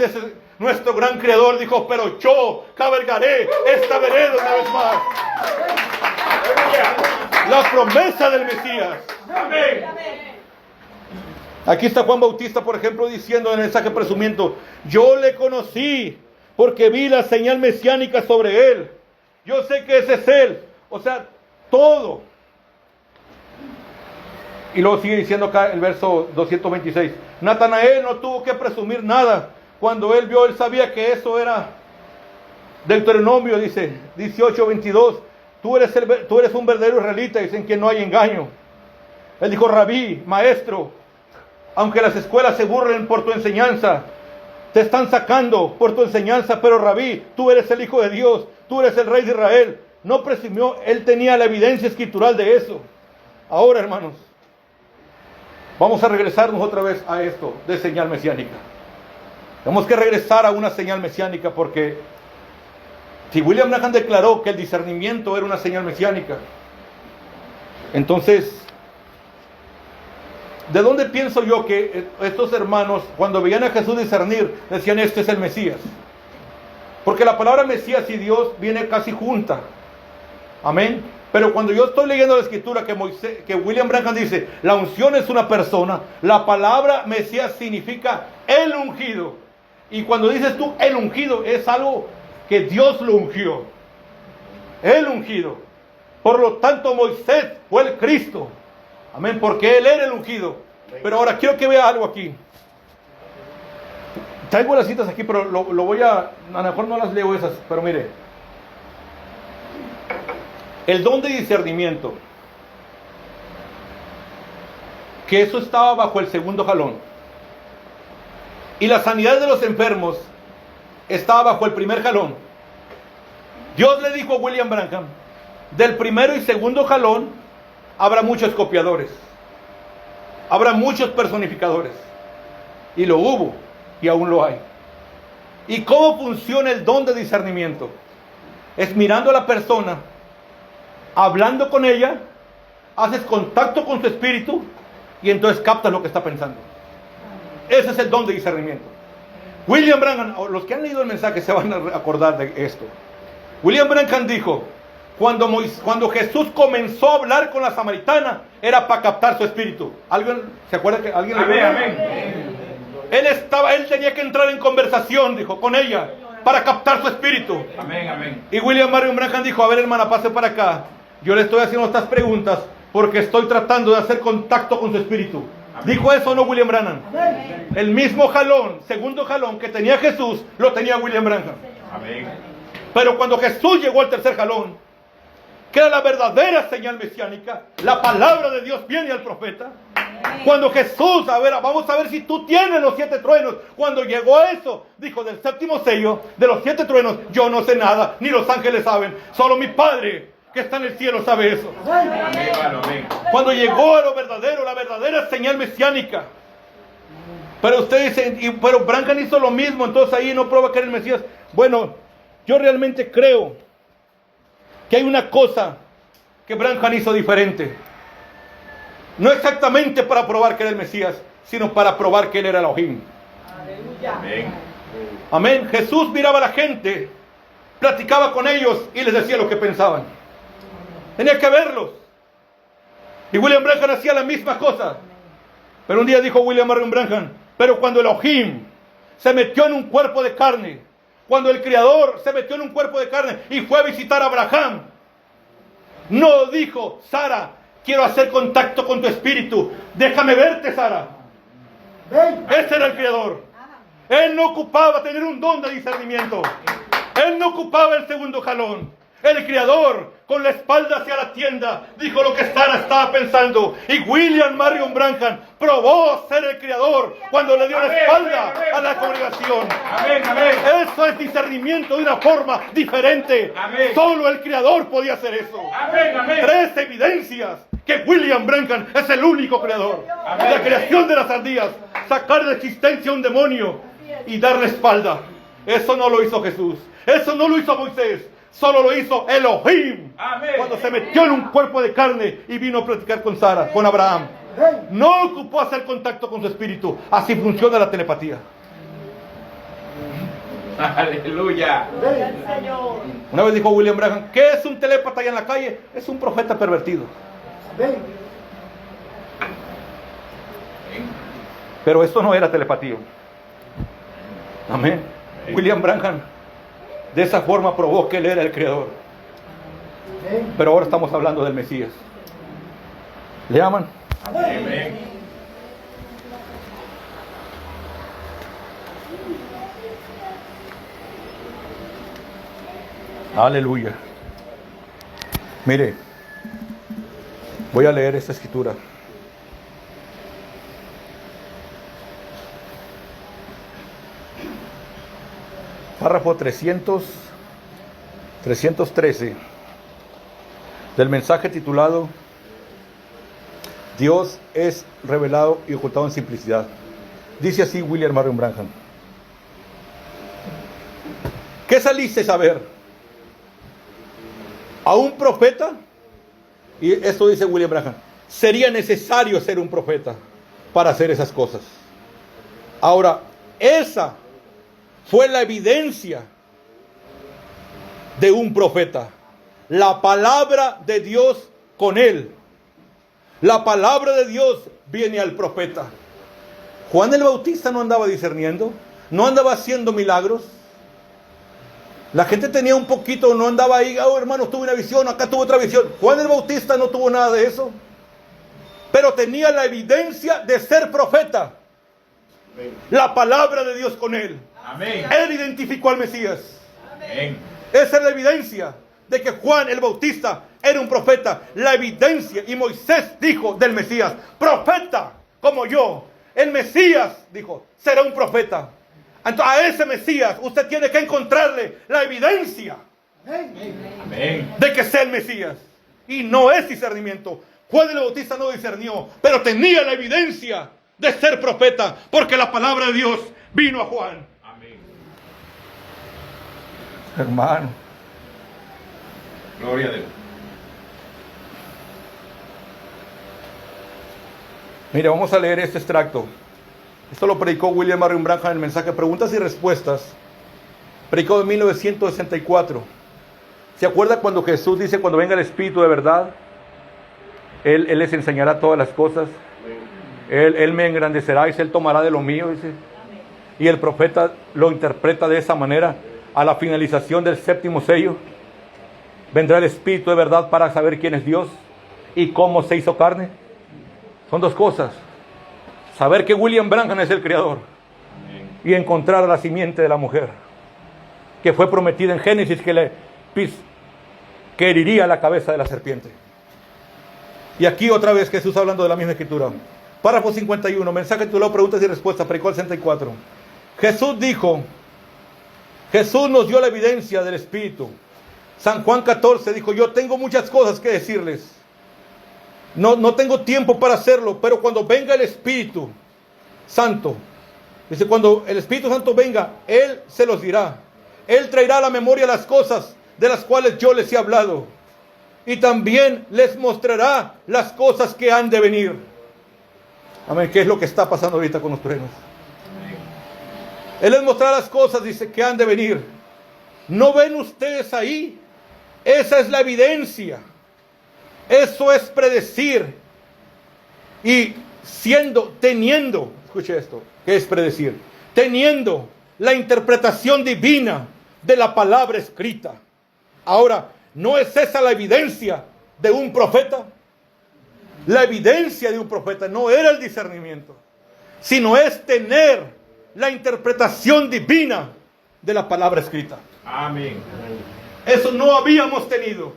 Speaker 1: nuestro gran creador dijo, pero yo cabalgaré esta vereda una vez más. La promesa del Mesías.
Speaker 2: Amén.
Speaker 1: Aquí está Juan Bautista, por ejemplo, diciendo en el mensaje presumiendo, yo le conocí porque vi la señal mesiánica sobre él. Yo sé que ese es él. O sea, todo. Y luego sigue diciendo acá el verso 226. Natanael no tuvo que presumir nada. Cuando él vio, él sabía que eso era Deuteronomio, dice 18:22. Tú eres un verdadero israelita, dicen que no hay engaño. Él dijo, rabí, maestro, aunque las escuelas se burlen por tu enseñanza, te están sacando por tu enseñanza, pero rabí, tú eres el Hijo de Dios, tú eres el Rey de Israel. No presumió, él tenía la evidencia escritural de eso. Ahora, hermanos, vamos a regresarnos otra vez a esto de señal mesiánica. Tenemos que regresar a una señal mesiánica porque si William Branham declaró que el discernimiento era una señal mesiánica, entonces, ¿de dónde pienso yo que estos hermanos, cuando veían a Jesús discernir, decían, este es el Mesías? Porque la palabra Mesías y Dios viene casi junta. Amén. Pero cuando yo estoy leyendo la escritura que William Branham dice, la unción es una persona, la palabra Mesías significa el ungido. Y cuando dices tú el ungido, es algo que Dios lo ungió. El ungido. Por lo tanto, Moisés fue el Cristo. Amén, porque él era el ungido. Pero ahora quiero que vea algo aquí. Traigo las citas aquí, pero lo voy a lo mejor no las leo esas, pero mire. El don de discernimiento, que eso estaba bajo el segundo jalón. Y la sanidad de los enfermos estaba bajo el primer jalón. Dios le dijo a William Branham, del primero y segundo jalón habrá muchos copiadores, habrá muchos personificadores. Y lo hubo, y aún lo hay. ¿Y cómo funciona el don de discernimiento? Es mirando a la persona hablando con ella, haces contacto con su espíritu y entonces captas lo que está pensando. Ese es el don de discernimiento. William Branham, los que han leído el mensaje se van a acordar de esto. William Branham dijo, cuando Jesús comenzó a hablar con la samaritana, era para captar su espíritu. ¿Alguien se acuerda que alguien
Speaker 2: Amén,
Speaker 1: le dijo?
Speaker 2: amén.
Speaker 1: Él tenía que entrar en conversación, dijo, con ella, para captar su espíritu.
Speaker 2: Amén, amén.
Speaker 1: Y William Marion Branham dijo, a ver, hermana, pase para acá. Yo le estoy haciendo estas preguntas porque estoy tratando de hacer contacto con su espíritu.
Speaker 2: Amén.
Speaker 1: ¿Dijo eso o no William Branham?
Speaker 3: Amén.
Speaker 1: El mismo jalón, segundo jalón que tenía Jesús, lo tenía William Branham.
Speaker 2: Amén.
Speaker 1: Pero cuando Jesús llegó al tercer jalón, que era la verdadera señal mesiánica, la palabra de Dios viene al profeta. Cuando Jesús, a ver, vamos a ver si tú tienes los 7 truenos. Cuando llegó a eso, dijo, del séptimo sello, de los 7 truenos, yo no sé nada, ni los ángeles saben, solo mi Padre que está en el cielo sabe eso.
Speaker 2: Amén, hermano, amén.
Speaker 1: Cuando llegó a lo verdadero, la verdadera señal mesiánica. Pero usted dice, pero Branham hizo lo mismo, entonces ahí no prueba que era el Mesías. Bueno, yo realmente creo que hay una cosa que Branham hizo diferente. No exactamente para probar que era el Mesías, sino para probar que él era Elohim.
Speaker 2: Amén.
Speaker 1: Amén. Jesús miraba a la gente, platicaba con ellos y les decía lo que pensaban. Tenía que verlos. Y William Branham hacía la misma cosa. Pero un día dijo William Marion Branham, pero cuando Elohim se metió en un cuerpo de carne, cuando el Creador se metió en un cuerpo de carne y fue a visitar a Abraham, no dijo, Sara, quiero hacer contacto con tu espíritu, déjame verte, Sara.
Speaker 3: Amén.
Speaker 1: Ese era el Creador. Él no ocupaba tener un don de discernimiento. Él no ocupaba el segundo jalón. El Creador, con la espalda hacia la tienda, dijo lo que Sara estaba pensando. Y William Marion Branham probó ser el Creador cuando le dio la
Speaker 2: Amén,
Speaker 1: espalda
Speaker 2: amén, amén.
Speaker 1: a la congregación.
Speaker 2: Amén, amén.
Speaker 1: Eso es discernimiento de una forma diferente.
Speaker 2: Amén.
Speaker 1: Solo el Creador podía hacer eso.
Speaker 2: Amén, amén.
Speaker 1: 3 evidencias que William Branham es el único creador.
Speaker 2: Amén.
Speaker 1: La creación de las ardillas, sacar de existencia a un demonio y darle espalda. Eso no lo hizo Jesús. Eso no lo hizo Moisés. Solo lo hizo Elohim.
Speaker 2: Amén.
Speaker 1: Cuando se metió en un cuerpo de carne y vino a platicar con Sara, con Abraham.
Speaker 3: Amén.
Speaker 1: No ocupó hacer contacto con su espíritu. Así funciona la telepatía.
Speaker 2: Aleluya.
Speaker 3: Amén.
Speaker 1: Una vez dijo William Branham, ¿qué es un telépata allá en la calle? Es un profeta pervertido.
Speaker 3: Amén.
Speaker 1: Pero esto no era telepatía. Amén. William Branham de esa forma probó que él era el creador.
Speaker 3: Amén.
Speaker 1: Pero ahora estamos hablando del Mesías. ¿Le aman?
Speaker 2: Amén.
Speaker 1: Aleluya. Mire, voy a leer esta escritura. Párrafo 313 del mensaje titulado Dios es revelado y ocultado en simplicidad. Dice así William Marion Branham. ¿Qué saliste a ver? ¿A un profeta? Y esto dice William Branham. Sería necesario ser un profeta para hacer esas cosas. Ahora, esa fue la evidencia de un profeta. La palabra de Dios con él. La palabra de Dios viene al profeta. Juan el Bautista no andaba discerniendo, no andaba haciendo milagros. La gente tenía un poquito, no andaba ahí, oh hermano, tuve una visión, acá tuve otra visión. Juan el Bautista no tuvo nada de eso. Pero tenía la evidencia de ser profeta. La palabra de Dios con él.
Speaker 2: Amén.
Speaker 1: Él identificó al Mesías.
Speaker 2: Amén.
Speaker 1: Esa es la evidencia de que Juan el Bautista era un profeta. La evidencia, y Moisés dijo del Mesías, profeta como yo. El Mesías, dijo, será un profeta. Entonces a ese Mesías usted tiene que encontrarle la evidencia
Speaker 2: Amén.
Speaker 1: de que sea el Mesías. Y no es discernimiento. Juan el Bautista no discernió, pero tenía la evidencia de ser profeta, porque la palabra de Dios vino a Juan.
Speaker 2: Amén.
Speaker 1: Hermano,
Speaker 2: Gloria a Dios.
Speaker 1: Mire, vamos a leer este extracto. Esto lo predicó William Marion Branham en el mensaje Preguntas y Respuestas, predicado en 1964. ¿Se acuerda cuando Jesús dice, cuando venga el Espíritu de verdad, Él les enseñará todas las cosas? Él me engrandecerá y Él tomará de lo mío, dice. Y el profeta lo interpreta de esa manera. A la finalización del séptimo sello, vendrá el Espíritu de verdad para saber quién es Dios y cómo se hizo carne. Son dos cosas: saber que William Branham es el creador y encontrar a la simiente de la mujer que fue prometida en Génesis, que heriría la cabeza de la serpiente. Y aquí otra vez Jesús hablando de la misma escritura. Párrafo 51, mensaje titulado Preguntas y Respuestas, predicó el 64. Jesús dijo, Jesús nos dio la evidencia del Espíritu. San Juan 14 dijo, yo tengo muchas cosas que decirles. No tengo tiempo para hacerlo, pero cuando venga el Espíritu Santo, dice, cuando el Espíritu Santo venga, Él se los dirá. Él traerá a la memoria las cosas de las cuales yo les he hablado. Y también les mostrará las cosas que han de venir. Amén. ¿Qué es lo que está pasando ahorita con los truenos? Él les mostrará las cosas, dice, que han de venir. ¿No ven ustedes ahí? Esa es la evidencia. Eso es predecir. Y teniendo, escuche esto, ¿qué es predecir? Teniendo la interpretación divina de la palabra escrita. Ahora, ¿no es esa la evidencia de un profeta? La evidencia de un profeta no era el discernimiento, sino es tener la interpretación divina de la palabra escrita.
Speaker 2: Amén.
Speaker 1: Eso no habíamos tenido.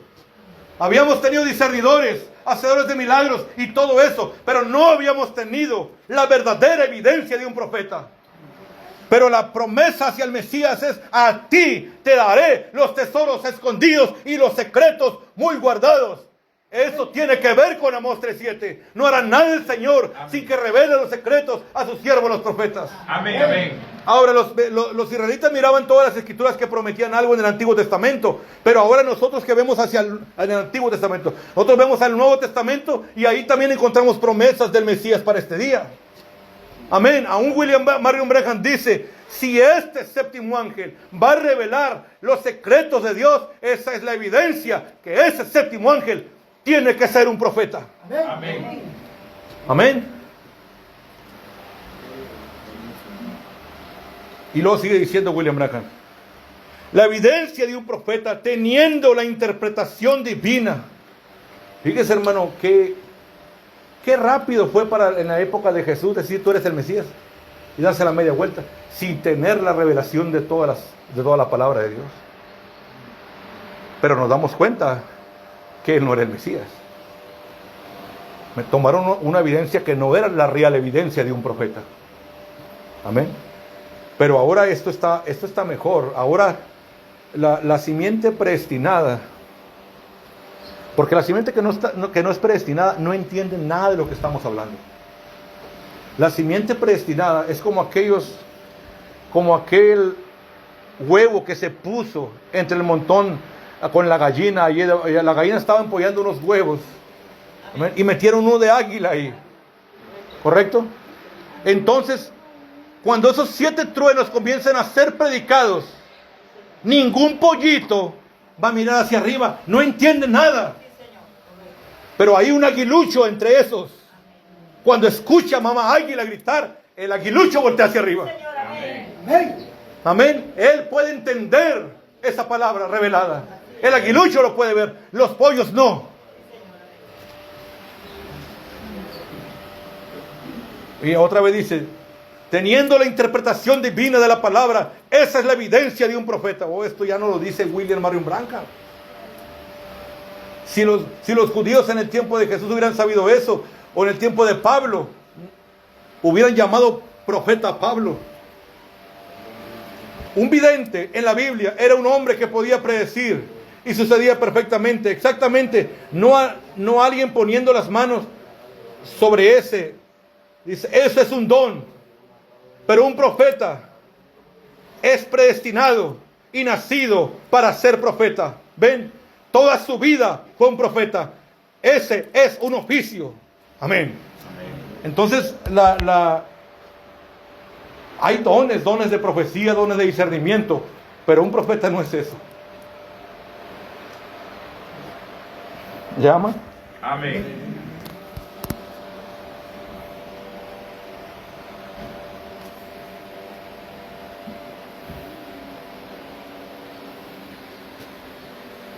Speaker 1: Habíamos tenido discernidores, hacedores de milagros y todo eso, pero no habíamos tenido la verdadera evidencia de un profeta. Pero la promesa hacia el Mesías es: a ti te daré los tesoros escondidos y los secretos muy guardados. Eso tiene que ver con Amós 3:7. No hará nada el Señor sin que revele los secretos a sus siervos los profetas.
Speaker 2: Amén, amén.
Speaker 1: Ahora los israelitas miraban todas las escrituras que prometían algo en el Antiguo Testamento, pero ahora nosotros que vemos hacia el Antiguo Testamento, nosotros vemos al Nuevo Testamento y ahí también encontramos promesas del Mesías para este día. Amén. Aún William Marion Branham dice: si este séptimo ángel va a revelar los secretos de Dios, esa es la evidencia que ese séptimo ángel tiene que ser un profeta.
Speaker 3: Amén.
Speaker 2: Amén.
Speaker 1: Amén. Y luego sigue diciendo William Branham: la evidencia de un profeta teniendo la interpretación divina. Fíjese, hermano, qué rápido fue en la época de Jesús decir tú eres el Mesías y darse la media vuelta sin tener la revelación de toda la palabra de Dios. Pero nos damos cuenta que él no era el Mesías. Me tomaron una evidencia que no era la real evidencia de un profeta. Amén. Pero ahora esto está mejor. Ahora la simiente predestinada, porque la simiente que no es predestinada no entiende nada de lo que estamos hablando. La simiente predestinada es como aquel huevo que se puso entre el montón con la gallina. Y la gallina estaba empollando unos huevos. Amén. Y metieron uno de águila ahí. ¿Correcto? Entonces, cuando esos 7 truenos comiencen a ser predicados, ningún pollito va a mirar hacia arriba. No entiende nada. Pero hay un aguilucho entre esos. Cuando escucha a mamá águila gritar, el aguilucho voltea hacia arriba.
Speaker 3: Amén.
Speaker 1: Amén. Él puede entender esa palabra revelada. El aguilucho lo puede ver. Los pollos no. Y otra vez dice: teniendo la interpretación divina de la palabra, esa es la evidencia de un profeta. Esto ya no lo dice William Marion Branham. Si los judíos en el tiempo de Jesús hubieran sabido eso, o en el tiempo de Pablo, hubieran llamado profeta a Pablo. Un vidente en la Biblia era un hombre que podía predecir y sucedía perfectamente, exactamente. No alguien poniendo las manos sobre ese. Dice, eso es un don. Pero un profeta es predestinado y nacido para ser profeta. ¿Ven? Toda su vida fue un profeta. Ese es un oficio. Amén.
Speaker 2: Amén.
Speaker 1: Entonces, hay dones de profecía, dones de discernimiento, pero un profeta no es eso. ¿Llama?
Speaker 2: Amén.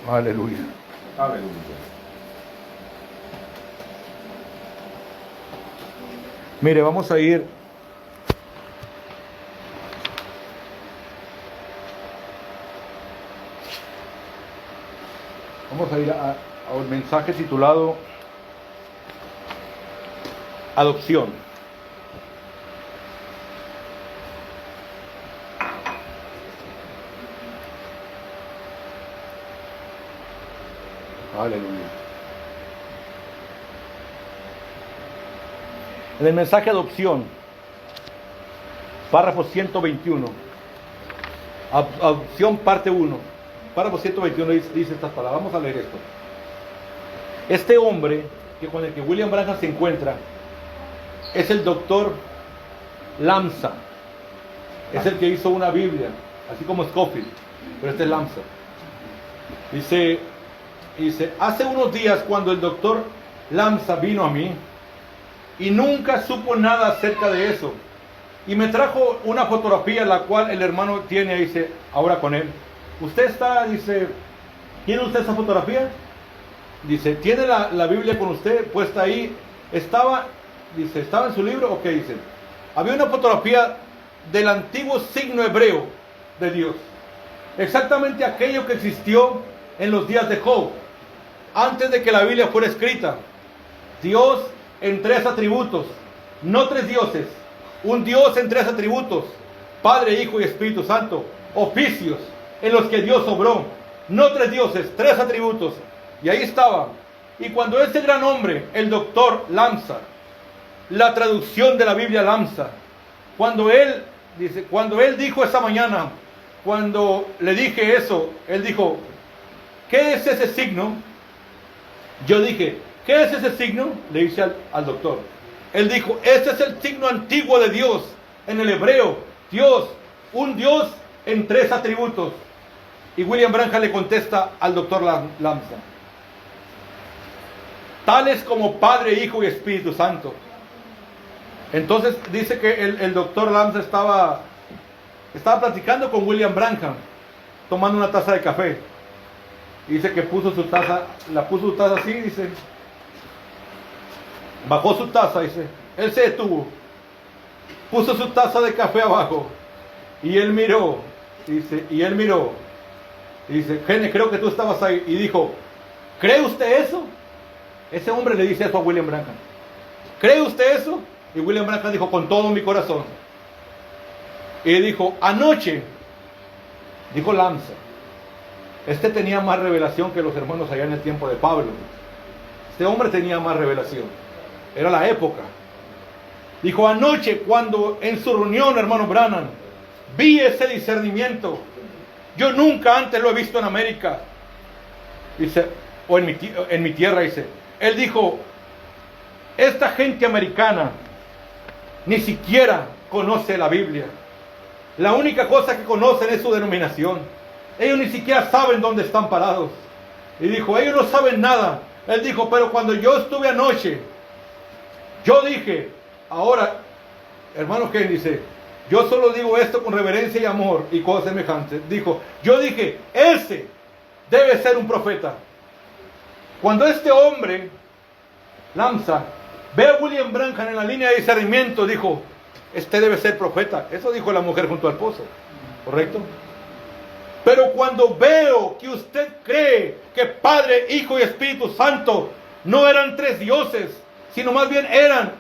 Speaker 1: Aleluya.
Speaker 2: Aleluya.
Speaker 1: Mire, vamos a ir a un mensaje titulado Adopción. Aleluya. En el mensaje Adopción, párrafo 121, Adopción parte 1, párrafo 121 dice estas palabras. Vamos a leer esto. Este hombre con el que William Branham se encuentra es el doctor Lamsa. Es el que hizo una Biblia, así como Scofield, pero este es Lamsa. Dice, hace unos días cuando el doctor Lamsa vino a mí y nunca supo nada acerca de eso, y me trajo una fotografía la cual el hermano tiene, dice, ahora con él. Usted está, dice, ¿tiene usted esa fotografía? Dice, ¿tiene la Biblia con usted puesta ahí? ¿Estaba en su libro? Ok, dice, había una fotografía del antiguo signo hebreo de Dios, exactamente aquello que existió en los días de Job, antes de que la Biblia fuera escrita. Dios en tres atributos, no tres dioses, un Dios en tres atributos, Padre, Hijo y Espíritu Santo, oficios en los que Dios obró, no tres dioses, tres atributos. Y ahí estaba. Y cuando ese gran hombre, el doctor Lamsa, la traducción de la Biblia Lamsa, cuando él dijo esa mañana, cuando le dije eso, él dijo, ¿qué es ese signo? Yo dije, ¿qué es ese signo? Le hice al doctor. Él dijo, ese es el signo antiguo de Dios. En el hebreo, Dios, un Dios en tres atributos. Y William Branham le contesta al doctor Lamsa, tales como Padre, Hijo y Espíritu Santo. Entonces dice que el doctor Lamsa estaba platicando con William Branham, tomando una taza de café. Y dice que puso su taza así, dice, bajó su taza, dice, él se detuvo, puso su taza de café abajo, y él miró, dice, Gene, creo que tú estabas ahí, y dijo, ¿cree usted eso? Ese hombre le dice eso a William Branham, ¿cree usted eso? Y William Branham dijo, con todo mi corazón. Y dijo, anoche, dijo Lamsa, este tenía más revelación que los hermanos allá en el tiempo de Pablo. Este hombre tenía más revelación. Era la época. Dijo, anoche cuando en su reunión, hermano Branham, vi ese discernimiento. Yo nunca antes lo he visto en América. Dice, o en mi tierra, dice. Él dijo, esta gente americana ni siquiera conoce la Biblia. La única cosa que conocen es su denominación. Ellos ni siquiera saben dónde están parados. Y dijo, ellos no saben nada. Él dijo, pero cuando yo estuve anoche, yo dije, ahora, hermano Ken dice, yo solo digo esto con reverencia y amor y cosas semejantes. Dijo, yo dije, ese debe ser un profeta. Cuando este hombre, Lamsa, ve a William Branham en la línea de discernimiento, dijo, este debe ser profeta. Eso dijo la mujer junto al pozo, ¿correcto? Pero cuando veo que usted cree que Padre, Hijo y Espíritu Santo no eran tres dioses, sino más bien eran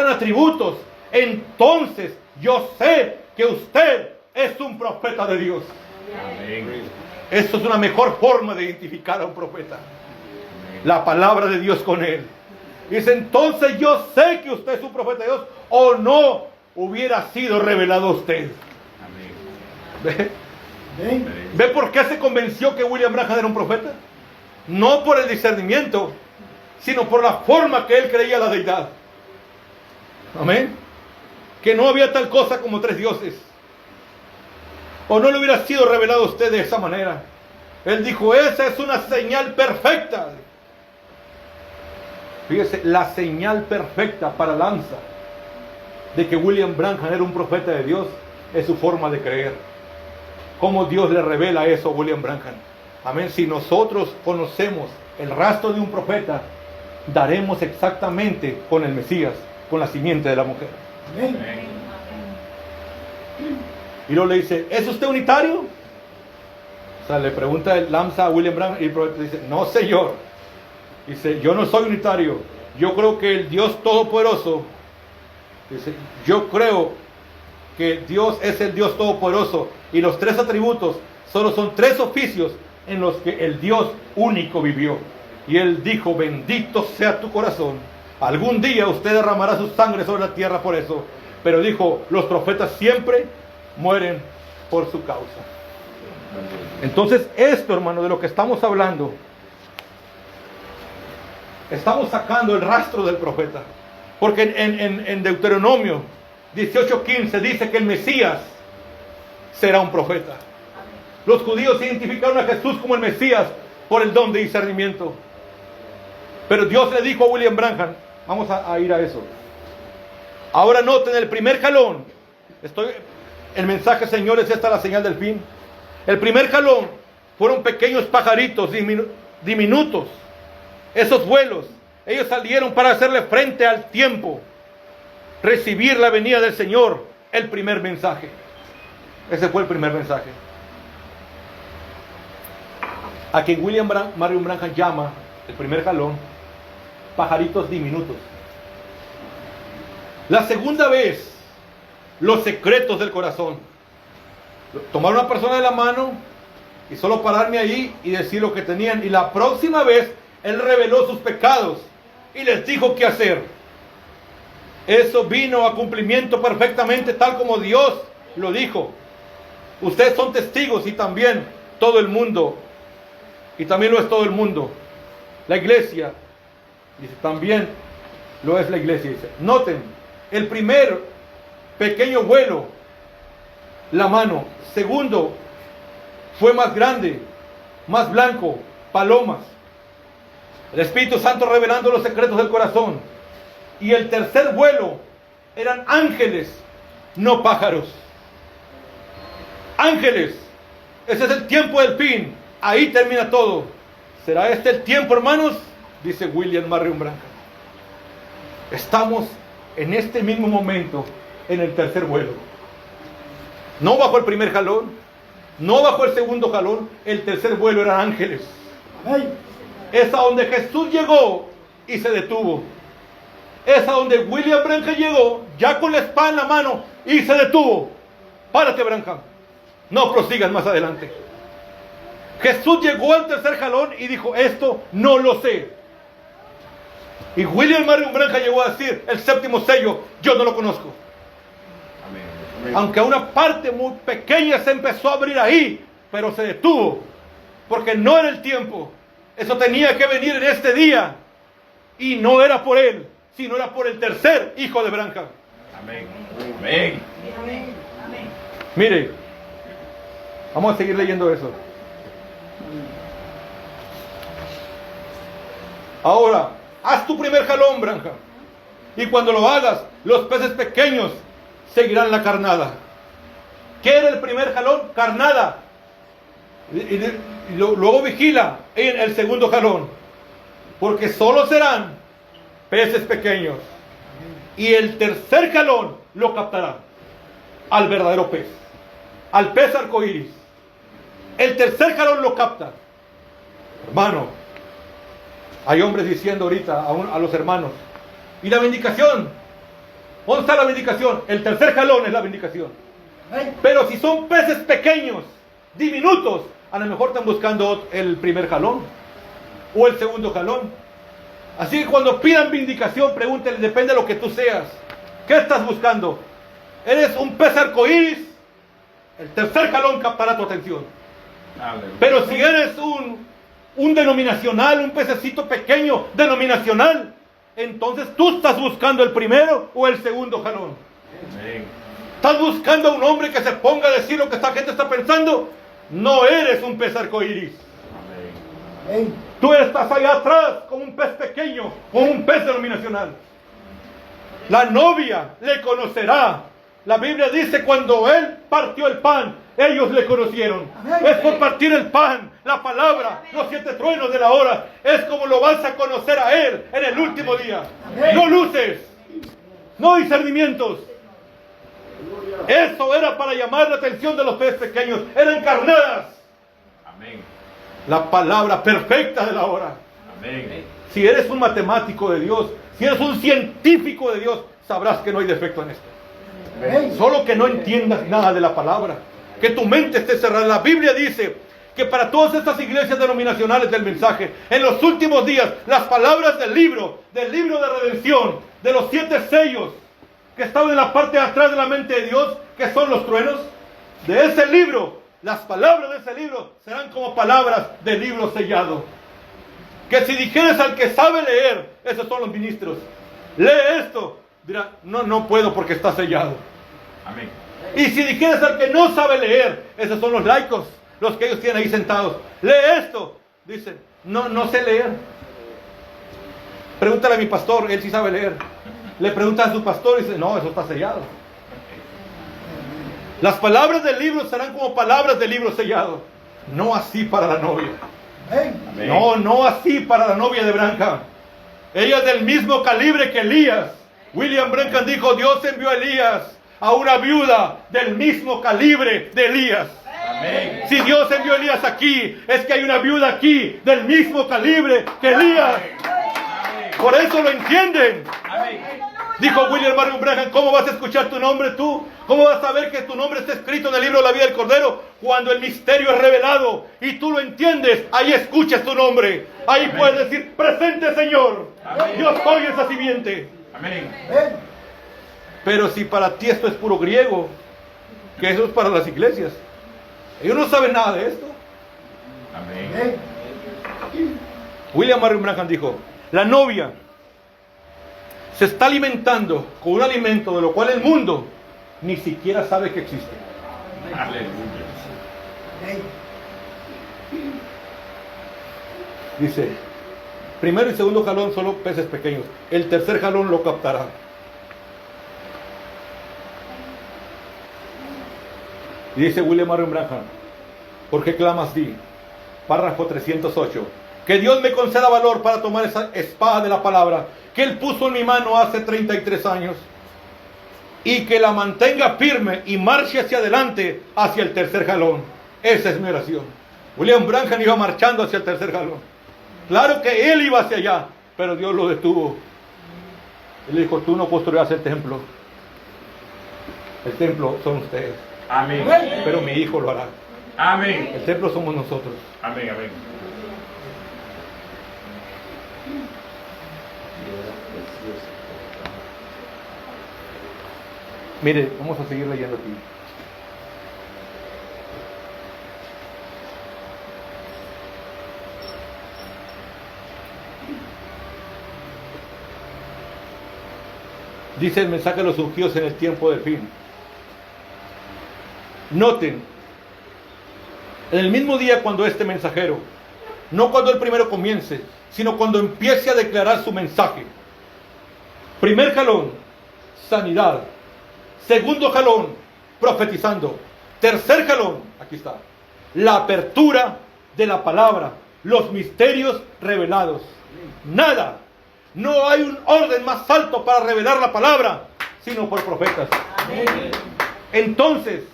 Speaker 1: atributos, entonces yo sé que usted es un profeta de Dios.
Speaker 2: Amén.
Speaker 1: Esto es una mejor forma de identificar a un profeta. La palabra de Dios con él. Dice, entonces yo sé que usted es un profeta de Dios, o no hubiera sido revelado a usted.
Speaker 2: Amén.
Speaker 1: ¿Ve por qué se convenció que William Branham era un profeta? No por el discernimiento, sino por la forma que él creía la deidad. Amén. Que no había tal cosa como tres dioses. O no le hubiera sido revelado a usted de esa manera. Él dijo, esa es una señal perfecta. Fíjese, la señal perfecta para Lanza de que William Branham era un profeta de Dios es su forma de creer. Cómo Dios le revela eso a William Branham. Amén. Si nosotros conocemos el rastro de un profeta, daremos exactamente con el Mesías, con la simiente de la mujer.
Speaker 3: Amén.
Speaker 1: Y luego le dice, ¿es usted unitario? O sea, le pregunta el Lanza a William Branham y el profeta dice, no, señor. Dice, yo no soy unitario. Yo creo que el Dios Todopoderoso, dice, yo creo que Dios es el Dios Todopoderoso y los tres atributos solo son tres oficios en los que el Dios único vivió. Y él dijo, bendito sea tu corazón. Algún día usted derramará su sangre sobre la tierra por eso. Pero dijo, los profetas siempre mueren por su causa. Entonces esto, hermano, de lo que estamos hablando, estamos sacando el rastro del profeta. Porque en Deuteronomio 18:15 dice que el Mesías será un profeta. Los judíos identificaron a Jesús como el Mesías por el don de discernimiento. Pero Dios le dijo a William Branham, vamos a ir a eso. Ahora noten el primer jalón. El mensaje, señores, esta es la señal del fin. El primer jalón fueron pequeños pajaritos diminutos. Esos vuelos, ellos salieron para hacerle frente al tiempo, recibir la venida del Señor, el primer mensaje. Ese fue el primer mensaje. A quien Marion Branham llama, el primer jalón, pajaritos diminutos. La segunda vez, los secretos del corazón. Tomar a una persona de la mano y solo pararme ahí y decir lo que tenían. Y la próxima vez, Él reveló sus pecados y les dijo qué hacer. Eso vino a cumplimiento perfectamente tal como Dios lo dijo. Ustedes son testigos y también todo el mundo. Y también lo es todo el mundo. La iglesia, dice, también lo es la iglesia. Dice. Noten, el primer pequeño vuelo, la mano. Segundo, fue más grande, más blanco, palomas. El Espíritu Santo revelando los secretos del corazón. Y el tercer vuelo eran ángeles, no pájaros. Ángeles. Ese es el tiempo del fin. Ahí termina todo. ¿Será este el tiempo, hermanos? Dice William Marion Branham. Estamos en este mismo momento en el tercer vuelo. No bajo el primer jalón, no bajo el segundo jalón. El tercer vuelo eran ángeles.
Speaker 3: Amén.
Speaker 1: Es a donde Jesús llegó y se detuvo. Es a donde William Branham llegó, ya con la espada en la mano, y se detuvo. Párate, Branham. No prosigas más adelante. Jesús llegó al tercer jalón y dijo, esto no lo sé. Y William Marion Branham llegó a decir, el séptimo sello, yo no lo conozco.
Speaker 2: Amén.
Speaker 1: Aunque una parte muy pequeña se empezó a abrir ahí, pero se detuvo, porque no era el tiempo. Eso tenía que venir en este día, y no era por él, sino era por el tercer hijo de Branham.
Speaker 2: Amén. Amén.
Speaker 1: Mire, vamos a seguir leyendo eso. Ahora, haz tu primer jalón, Branham, y cuando lo hagas, los peces pequeños seguirán la carnada. ¿Qué era el primer jalón? Carnada. Y luego vigila en el segundo jalón, porque solo serán peces pequeños. Y el tercer jalón lo captará al verdadero pez, al pez arcoíris. El tercer jalón lo capta. Hermano, hay hombres diciendo ahorita a los hermanos, ¿y la vindicación? ¿Dónde está la vindicación? El tercer jalón es la vindicación.
Speaker 3: Amén.
Speaker 1: Pero si son peces pequeños, diminutos, a lo mejor están buscando el primer jalón o el segundo jalón. Así que cuando pidan vindicación, pregúntenle, depende de lo que tú seas. ¿Qué estás buscando? ¿Eres un pez arcoíris? El tercer jalón captará tu atención.
Speaker 2: Aleluya.
Speaker 1: Pero si eres un denominacional, un pececito pequeño denominacional, entonces tú estás buscando el primero o el segundo jalón.
Speaker 2: Amén.
Speaker 1: ¿Estás buscando a un hombre que se ponga a decir lo que esta gente está pensando? No eres un pez arcoíris.
Speaker 2: Amén.
Speaker 3: Amén.
Speaker 1: Tú estás allá atrás como un pez pequeño, como un pez denominacional. La novia le conocerá. La Biblia dice cuando él partió el pan, ellos le conocieron.
Speaker 3: Amén.
Speaker 1: Es por partir el pan, la palabra, los 7 truenos de la hora. Es como lo vas a conocer a él en el último día.
Speaker 3: Amén.
Speaker 1: No luces, no discernimientos. Eso era para llamar la atención de los peces pequeños. Eran carnadas.
Speaker 2: Amén.
Speaker 1: La palabra perfecta de la hora.
Speaker 2: Amén.
Speaker 1: Si eres un matemático de Dios, si eres un científico de Dios, sabrás que no hay defecto en esto.
Speaker 3: Amén.
Speaker 1: Solo que no entiendas nada de la palabra, que tu mente esté cerrada. La Biblia dice que para todas estas iglesias denominacionales del mensaje, en los últimos días, las palabras del libro de redención, de los 7 sellos que estaban en la parte de atrás de la mente de Dios, que son los truenos, de ese libro, las palabras de ese libro serán como palabras del libro sellado. Que si dijeres al que sabe leer, esos son los ministros, lee esto, dirá, no puedo porque está sellado.
Speaker 2: Amén.
Speaker 1: Y si dijeres al que no sabe leer, esos son los laicos, los que ellos tienen ahí sentados, lee esto, dicen, no sé leer. Pregúntale a mi pastor, él sí sabe leer. Le pregunta a su pastor y dice, no, eso está sellado. Las palabras del libro serán como palabras del libro sellado. No así para la novia.
Speaker 3: Amén.
Speaker 2: Amén.
Speaker 1: No así para la novia de Branham. Ella es del mismo calibre que Elías. William Branham dijo, Dios envió a Elías a una viuda del mismo calibre de Elías.
Speaker 2: Amén.
Speaker 1: Si Dios envió a Elías aquí, es que hay una viuda aquí del mismo calibre que Elías. Por eso lo entienden.
Speaker 2: Amén.
Speaker 1: Dijo William Marion Branham, ¿cómo vas a escuchar tu nombre tú? ¿Cómo vas a saber que tu nombre está escrito en el libro de la vida del Cordero? Cuando el misterio es revelado y tú lo entiendes, ahí escuchas tu nombre. Ahí
Speaker 2: Amén.
Speaker 1: puedes decir, presente Señor.
Speaker 2: Amén.
Speaker 1: Yo soy esa simiente.
Speaker 2: Amén.
Speaker 3: Amén.
Speaker 1: Pero si para ti esto es puro griego, que eso es para las iglesias, ellos no saben nada de esto.
Speaker 2: Amén.
Speaker 3: Amén.
Speaker 1: William Marion Branham dijo, la novia se está alimentando con un alimento de lo cual el mundo ni siquiera sabe que existe.
Speaker 2: Aleluya.
Speaker 3: Amén.
Speaker 1: Dice, primero y segundo jalón solo peces pequeños. El tercer jalón lo captará. Y dice William Marion Branham, ¿por qué clamas di? Párrafo 308. Que Dios me conceda valor para tomar esa espada de la palabra que Él puso en mi mano hace 33 años. Y que la mantenga firme y marche hacia adelante hacia el tercer jalón. Esa es mi oración. William Branham iba marchando hacia el tercer jalón. Claro que él iba hacia allá, pero Dios lo detuvo. Él le dijo, tú no construirás el templo. El templo son ustedes,
Speaker 2: Amén.
Speaker 1: pero mi hijo lo hará.
Speaker 2: Amén.
Speaker 1: El templo somos nosotros.
Speaker 2: Amén. Amén.
Speaker 1: Mire, vamos a seguir leyendo aquí. Dice el mensaje de los ungidos en el tiempo del fin. Noten, en el mismo día cuando este mensajero, no cuando el primero comience, sino cuando empiece a declarar su mensaje. Primer jalón, sanidad. Segundo jalón, profetizando. Tercer jalón, aquí está, la apertura de la palabra, los misterios revelados. Nada, no hay un orden más alto para revelar la palabra, sino por profetas. Entonces,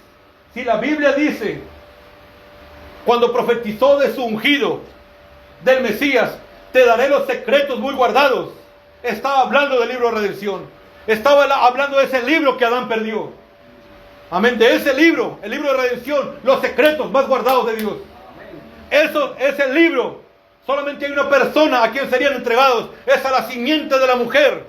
Speaker 1: si la Biblia dice, cuando profetizó de su ungido, del Mesías, te daré los secretos muy guardados, estaba hablando del libro de redención. Estaba hablando de ese libro que Adán perdió. Amén. De ese libro, el libro de redención, los secretos más guardados de Dios. Eso es el libro. Solamente hay una persona a quien serían entregados. Es a la simiente de la mujer.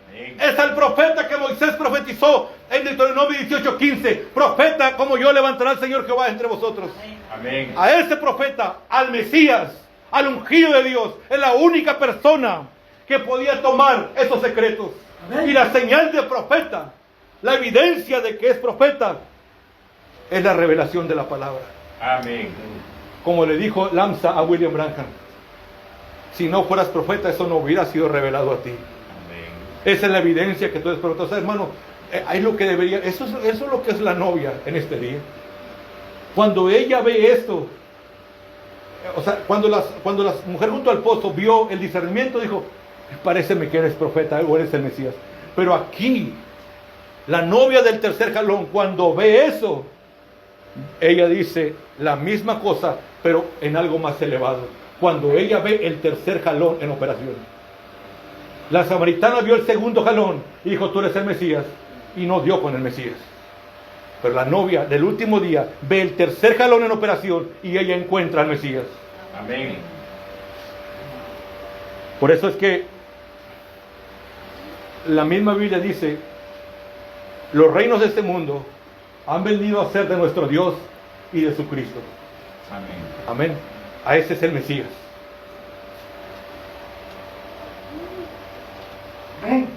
Speaker 2: Amén.
Speaker 1: Es al profeta que Moisés profetizó en Deuteronomio 18:15. Profeta como yo levantará el Señor Jehová entre vosotros.
Speaker 2: Amén.
Speaker 1: A ese profeta, al Mesías, al ungido de Dios, es la única persona que podía tomar esos secretos.
Speaker 3: Amén.
Speaker 1: Y la señal de profeta, la evidencia de que es profeta, es la revelación de la palabra.
Speaker 2: Amén.
Speaker 1: Como le dijo Lamsa a William Branham, si no fueras profeta, eso no hubiera sido revelado a ti.
Speaker 2: Amén.
Speaker 1: Esa es la evidencia que tú eres profeta. O sea, hermano, es lo que debería, eso es lo que es la novia en este día. Cuando ella ve esto, o sea, cuando la mujer junto al pozo vio el discernimiento, dijo, paréceme que eres profeta o eres el Mesías. Pero aquí, la novia del tercer jalón, cuando ve eso, ella dice la misma cosa, pero en algo más elevado. Cuando ella ve el tercer jalón en operación. La samaritana vio el segundo jalón y dijo, tú eres el Mesías, y no dio con el Mesías. Pero la novia del último día ve el tercer jalón en operación y ella encuentra al Mesías.
Speaker 2: Amén.
Speaker 1: Por eso es que la misma Biblia dice, los reinos de este mundo han venido a ser de nuestro Dios y de su Cristo.
Speaker 2: Amén.
Speaker 1: Amén. A ese es el Mesías.
Speaker 3: Amén.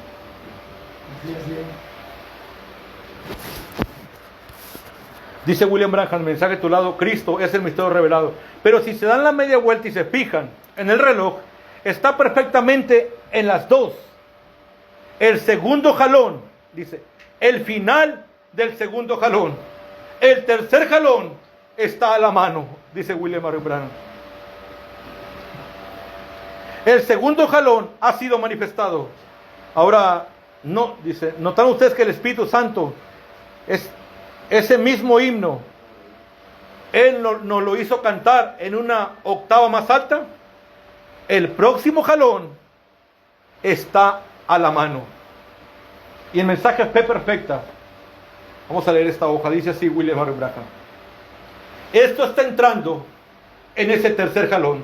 Speaker 3: Así es, bien.
Speaker 1: Dice William Branham, mensaje a tu lado, Cristo es el misterio revelado. Pero si se dan la media vuelta y se fijan en el reloj, está perfectamente en las dos. El segundo jalón, dice, el final del segundo jalón. El tercer jalón está a la mano, dice William Branham. El segundo jalón ha sido manifestado. Ahora, no, dice, ¿notaron ustedes que el Espíritu Santo es ese mismo himno? Él nos lo hizo cantar en una octava más alta. El próximo jalón está a la mano. Y el mensaje fe perfecta. Vamos a leer esta hoja. Dice así William Branham. Esto está entrando en ese tercer jalón.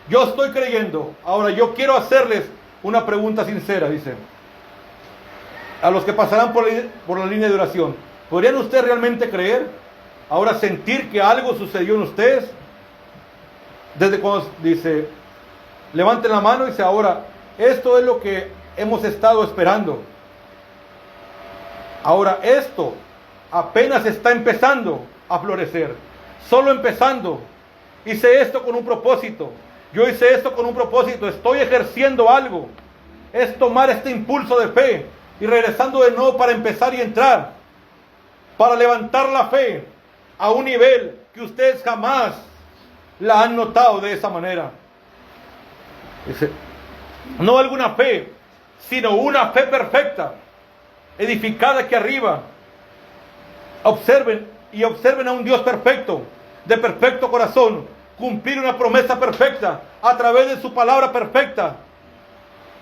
Speaker 1: Yo estoy creyendo. Ahora yo quiero hacerles una pregunta sincera. Dice. A los que pasarán por la línea de oración. ¿Podrían ustedes realmente creer? Ahora sentir que algo sucedió en ustedes. Desde cuando dice, levanten la mano y dice, ahora, esto es lo que hemos estado esperando. Ahora, esto apenas está empezando a florecer. Solo empezando. Hice esto con un propósito. Yo hice esto con un propósito. Estoy ejerciendo algo. Es tomar este impulso de fe y regresando de nuevo para empezar y entrar. Para levantar la fe a un nivel que ustedes jamás la han notado de esa manera. Dice, no alguna fe, sino una fe perfecta, edificada aquí arriba. Observen a un Dios perfecto, de perfecto corazón, cumplir una promesa perfecta a través de su palabra perfecta,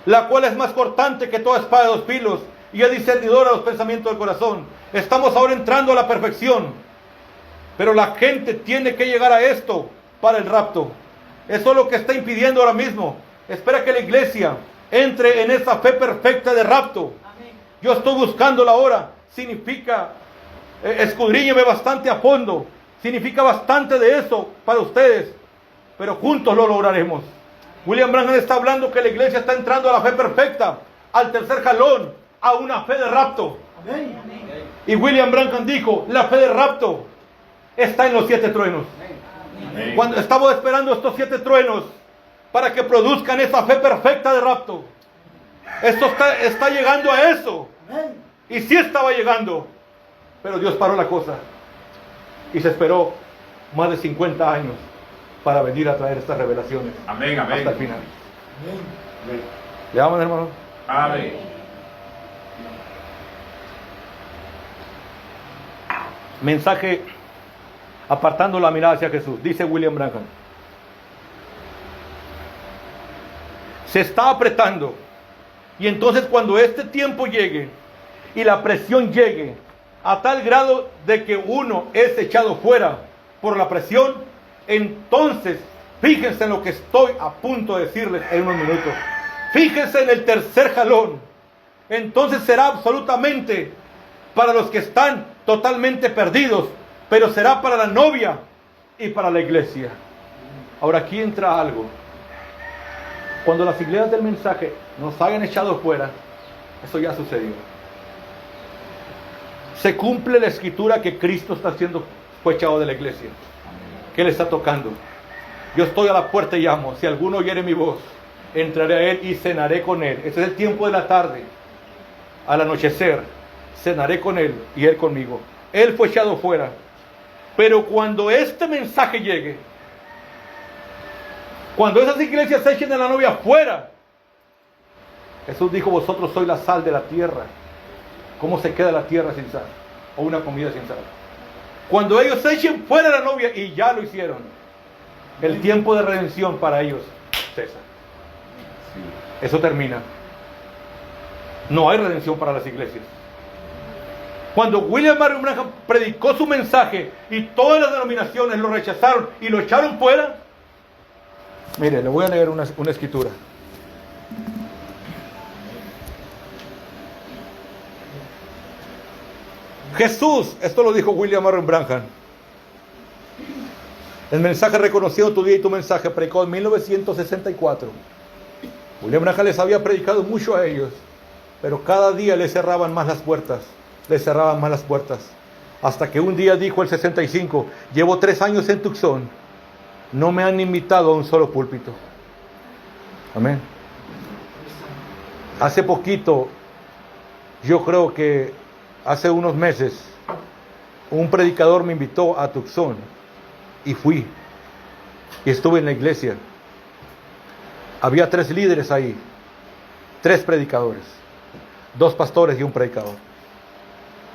Speaker 1: la cual es más cortante que toda espada de dos filos y es discernidora de los pensamientos del corazón. Estamos ahora entrando a la perfección, pero la gente tiene que llegar a esto para el rapto. Eso es lo que está impidiendo ahora mismo. Espera que la iglesia entre en esa fe perfecta de rapto.
Speaker 4: Amén.
Speaker 1: Yo estoy buscándola ahora. Significa, escudriñeme bastante a fondo. Significa bastante de eso para ustedes, pero juntos lo lograremos. William Branham está hablando que la iglesia está entrando a la fe perfecta, al tercer jalón, a una fe de rapto.
Speaker 3: Amén.
Speaker 1: Y William Branham dijo, la fe de rapto está en los 7 truenos.
Speaker 2: Amén.
Speaker 1: Cuando estamos esperando estos 7 truenos para que produzcan esa fe perfecta de rapto. Esto está llegando a eso.
Speaker 3: Amén.
Speaker 1: Y sí estaba llegando, pero Dios paró la cosa. Y se esperó más de 50 años para venir a traer estas revelaciones.
Speaker 2: Amén.
Speaker 1: Hasta el
Speaker 2: Amén.
Speaker 1: final.
Speaker 3: Amén.
Speaker 1: ¿Le damos, hermano?
Speaker 2: Amén.
Speaker 1: Mensaje apartando la mirada hacia Jesús. Dice William Branham. Se está apretando. Y entonces cuando este tiempo llegue y la presión llegue a tal grado de que uno es echado fuera por la presión, entonces fíjense en lo que estoy a punto de decirles en unos minutos. Fíjense en el tercer jalón. Entonces será absolutamente para los que están totalmente perdidos, pero será para la novia y para la iglesia. Ahora aquí entra algo. Cuando las iglesias del mensaje nos hayan echado fuera, eso ya sucedió. Se cumple la escritura que Cristo fue echado de la iglesia, que le está tocando. Yo estoy a la puerta y llamo. Si alguno oyere mi voz, entraré a él y cenaré con él. Este es el tiempo de la tarde. Al anochecer, cenaré con él y él conmigo. Él fue echado fuera. Pero cuando este mensaje llegue, cuando esas iglesias echen a la novia fuera, Jesús dijo: vosotros sois la sal de la tierra. ¿Cómo se queda la tierra sin sal? O una comida sin sal. Cuando ellos echen fuera a la novia, y ya lo hicieron, el tiempo de redención para ellos cesa. Eso termina. No hay redención para las iglesias. Cuando William Marion Branham predicó su mensaje y todas las denominaciones lo rechazaron y lo echaron fuera, mire, le voy a leer una escritura. Jesús, esto lo dijo William Marion Branham. El mensaje reconocido, tu día y tu mensaje, predicó en 1964. William Branham les había predicado mucho a ellos, pero cada día les cerraban más las puertas. Les cerraban más las puertas. Hasta que un día dijo el 65, llevo 3 años en Tucson, no me han invitado a un solo púlpito. Amén. Hace poquito, yo creo que hace unos meses, un predicador me invitó a Tucson y fui. Y estuve en la iglesia. Había 3 líderes ahí, 3 predicadores, 2 pastores y un predicador.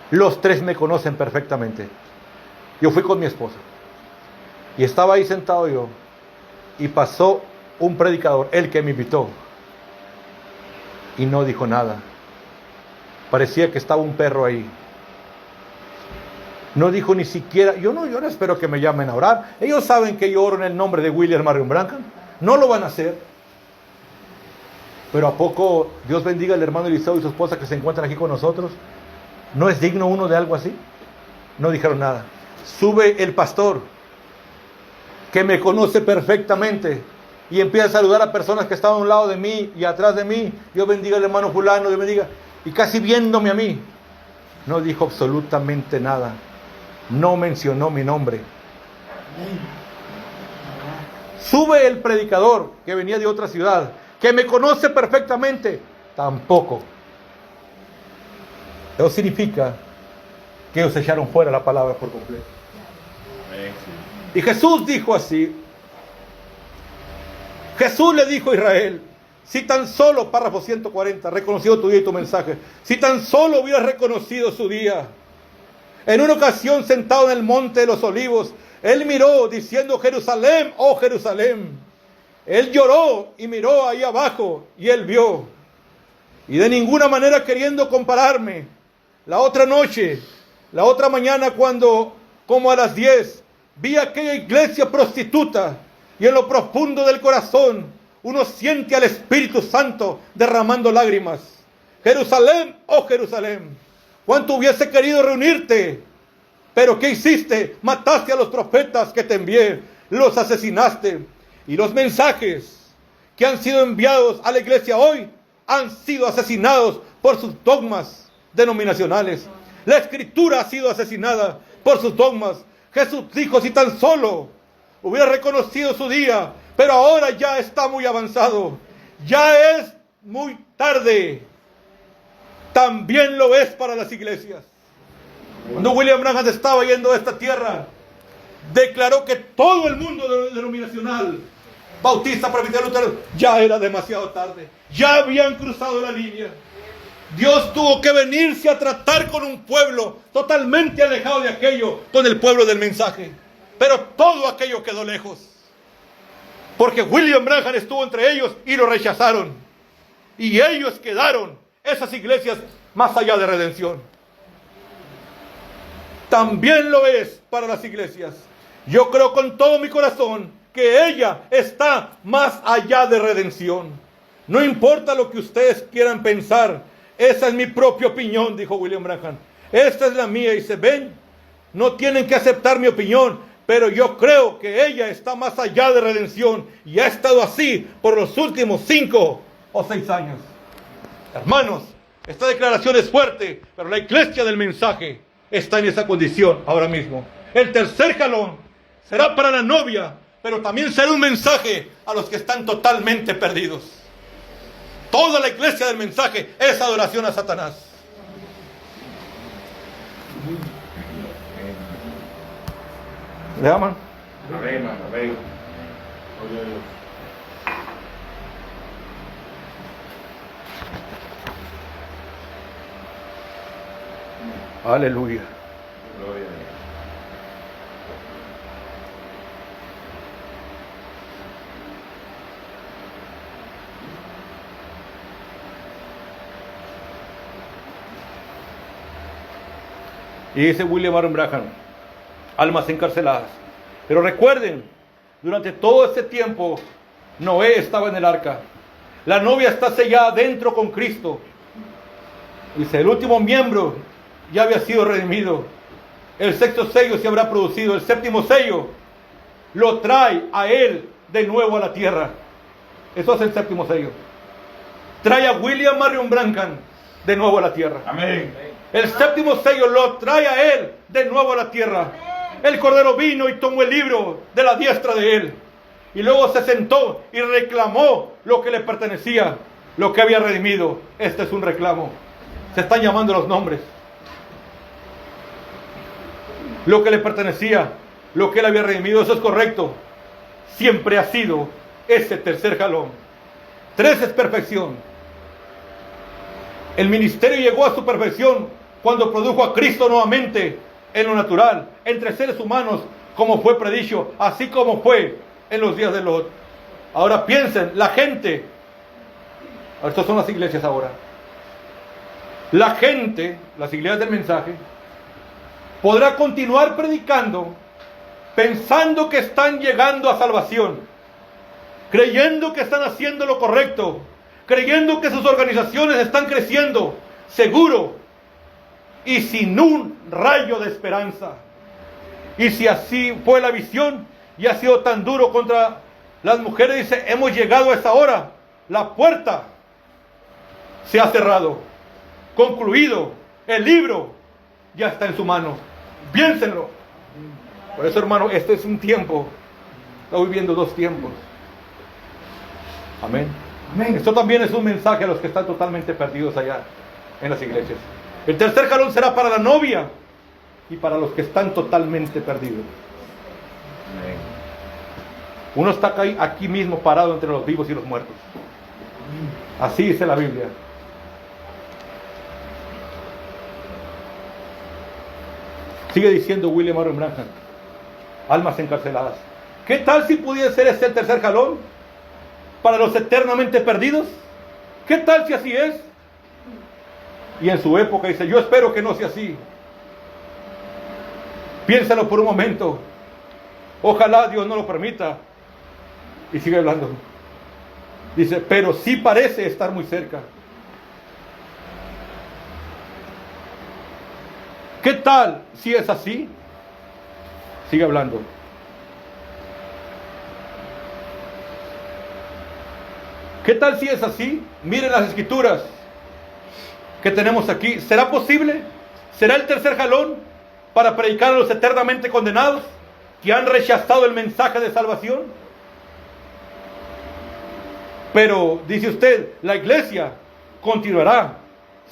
Speaker 1: Los 3 me conocen perfectamente. Yo fui con mi esposa y estaba ahí sentado yo, y pasó un predicador, el que me invitó, y no dijo nada. Parecía que estaba un perro ahí. No dijo ni siquiera, yo no espero que me llamen a orar. Ellos saben que yo oro en el nombre de William Marion Branham. No lo van a hacer. Pero ¿a poco Dios bendiga al hermano Eliseo y su esposa que se encuentran aquí con nosotros? ¿No es digno uno de algo así? No dijeron nada. Sube el pastor, que me conoce perfectamente, y empieza a saludar a personas que estaban a un lado de mí y atrás de mí. Dios bendiga al hermano fulano, Dios bendiga. Y casi viéndome a mí, no dijo absolutamente nada. No mencionó mi nombre. Sube el predicador, que venía de otra ciudad, que me conoce perfectamente, tampoco. Eso significa que ellos echaron fuera la palabra por completo. Y Jesús dijo así. Jesús le dijo a Israel: si tan solo, párrafo 140, reconocido tu día y tu mensaje, si tan solo hubieras reconocido su día. En una ocasión, sentado en el monte de los olivos, él miró diciendo: Jerusalén, oh Jerusalén. Él lloró y miró ahí abajo y él vio. Y de ninguna manera queriendo compararme, la otra noche, la otra mañana, cuando como a las 10, vi aquella iglesia prostituta, y en lo profundo del corazón uno siente al Espíritu Santo derramando lágrimas. Jerusalén, oh Jerusalén, cuánto hubiese querido reunirte, pero ¿qué hiciste? Mataste a los profetas que te envié, los asesinaste. Y los mensajes que han sido enviados a la iglesia hoy han sido asesinados por sus dogmas denominacionales. La escritura ha sido asesinada por sus dogmas. Jesús dijo: si tan solo hubiera reconocido su día, pero ahora ya está muy avanzado, ya es muy tarde. También lo es para las iglesias. Cuando William Branham estaba yendo a esta tierra, declaró que todo el mundo denominacional, bautista, presbiteriano, luterano, ya era demasiado tarde, ya habían cruzado la línea. Dios tuvo que venirse a tratar con un pueblo totalmente alejado de aquello, con el pueblo del mensaje. Pero todo aquello quedó lejos, porque William Branham estuvo entre ellos y lo rechazaron. Y ellos quedaron, esas iglesias, más allá de redención. También lo es para las iglesias. Yo creo con todo mi corazón que ella está más allá de redención. No importa lo que ustedes quieran pensar, esa es mi propia opinión, dijo William Branham. Esta es la mía, y se ven, no tienen que aceptar mi opinión. Pero yo creo que ella está más allá de redención y ha estado así por los últimos 5 o 6 años. Hermanos, esta declaración es fuerte, pero la iglesia del mensaje está en esa condición ahora mismo. El tercer jalón será para la novia, pero también será un mensaje a los que están totalmente perdidos. Toda la iglesia del mensaje es adoración a Satanás. ¿Le aman?
Speaker 2: Amén. Amén.
Speaker 1: Aleluya.
Speaker 2: Gloria a Dios.
Speaker 1: Y dice William Aaron Branham, almas encarceladas. Pero recuerden, durante todo este tiempo, Noé estaba en el arca. La novia está sellada dentro con Cristo. Dice, el último miembro ya había sido redimido. El sexto sello se habrá producido. El séptimo sello lo trae a él de nuevo a la tierra. Eso es el séptimo sello. Trae a William Marion Branham de nuevo a la tierra.
Speaker 2: Amén.
Speaker 1: El séptimo sello lo trae a él de nuevo a la tierra. El Cordero vino y tomó el libro de la diestra de él. Y luego se sentó y reclamó lo que le pertenecía, lo que había redimido. Este es un reclamo. Se están llamando los nombres. Lo que le pertenecía, lo que él había redimido, eso es correcto. Siempre ha sido ese tercer jalón. 3 es perfección. El ministerio llegó a su perfección cuando produjo a Cristo nuevamente en lo natural, entre seres humanos, como fue predicho, así como fue en los días de Lot. Ahora piensen, la gente, estas son las iglesias ahora. La gente, las iglesias del mensaje, podrá continuar predicando pensando que están llegando a salvación, creyendo que están haciendo lo correcto, creyendo que sus organizaciones están creciendo, seguro y sin un rayo de esperanza. Y si así fue la visión y ha sido tan duro contra las mujeres, dice, hemos llegado a esa hora, la puerta se ha cerrado, concluido, el libro ya está en su mano. Piénsenlo. Por eso, hermano, este es un tiempo, estamos viviendo 2 tiempos. Amén.
Speaker 3: Amén.
Speaker 1: Esto también es un mensaje a los que están totalmente perdidos allá en las iglesias. El tercer jalón será para la novia y para los que están totalmente perdidos.
Speaker 2: Amén.
Speaker 1: Uno está aquí mismo parado entre los vivos y los muertos. Así dice la Biblia. Sigue diciendo William Aaron Branham, almas encarceladas. ¿Qué tal si pudiera ser este el tercer jalón para los eternamente perdidos? ¿Qué tal si así es? Y en su época dice, yo espero que no sea así. Piénsalo por un momento. Ojalá Dios no lo permita. Y sigue hablando. Dice, pero sí parece estar muy cerca. ¿Qué tal si es así? Sigue hablando. ¿Qué tal si es así? Miren las escrituras que tenemos aquí. ¿Será posible? ¿Será el tercer jalón para predicar a los eternamente condenados que han rechazado el mensaje de salvación? Pero, dice usted, la iglesia continuará.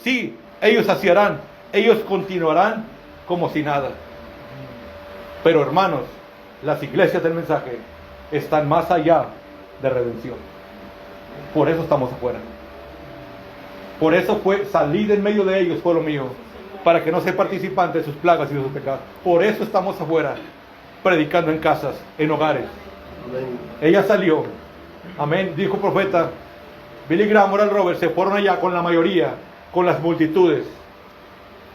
Speaker 1: Sí, ellos así harán. Ellos continuarán como si nada. Pero, hermanos, las iglesias del mensaje están más allá de redención. Por eso estamos afuera. Por eso fue salir en medio de ellos, pueblo mío, para que no sean participantes de sus plagas y de sus pecados. Por eso estamos afuera, predicando en casas, en hogares.
Speaker 3: Amén.
Speaker 1: Ella salió, amén, dijo el profeta Billy Graham, Oral Roberts, se fueron allá con la mayoría, con las multitudes.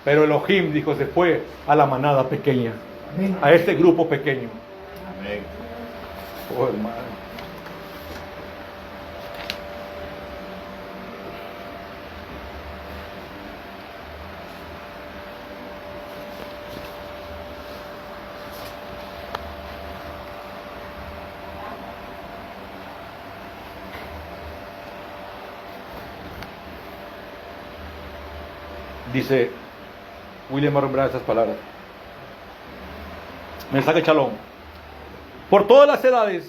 Speaker 1: Pero Elohim, dijo, se fue a la manada pequeña,
Speaker 3: Amén.
Speaker 1: a este grupo pequeño.
Speaker 2: Amén.
Speaker 1: Oh, hermano. Dice William Marion Branham esas palabras. Mensaje Shalom. Por todas las edades,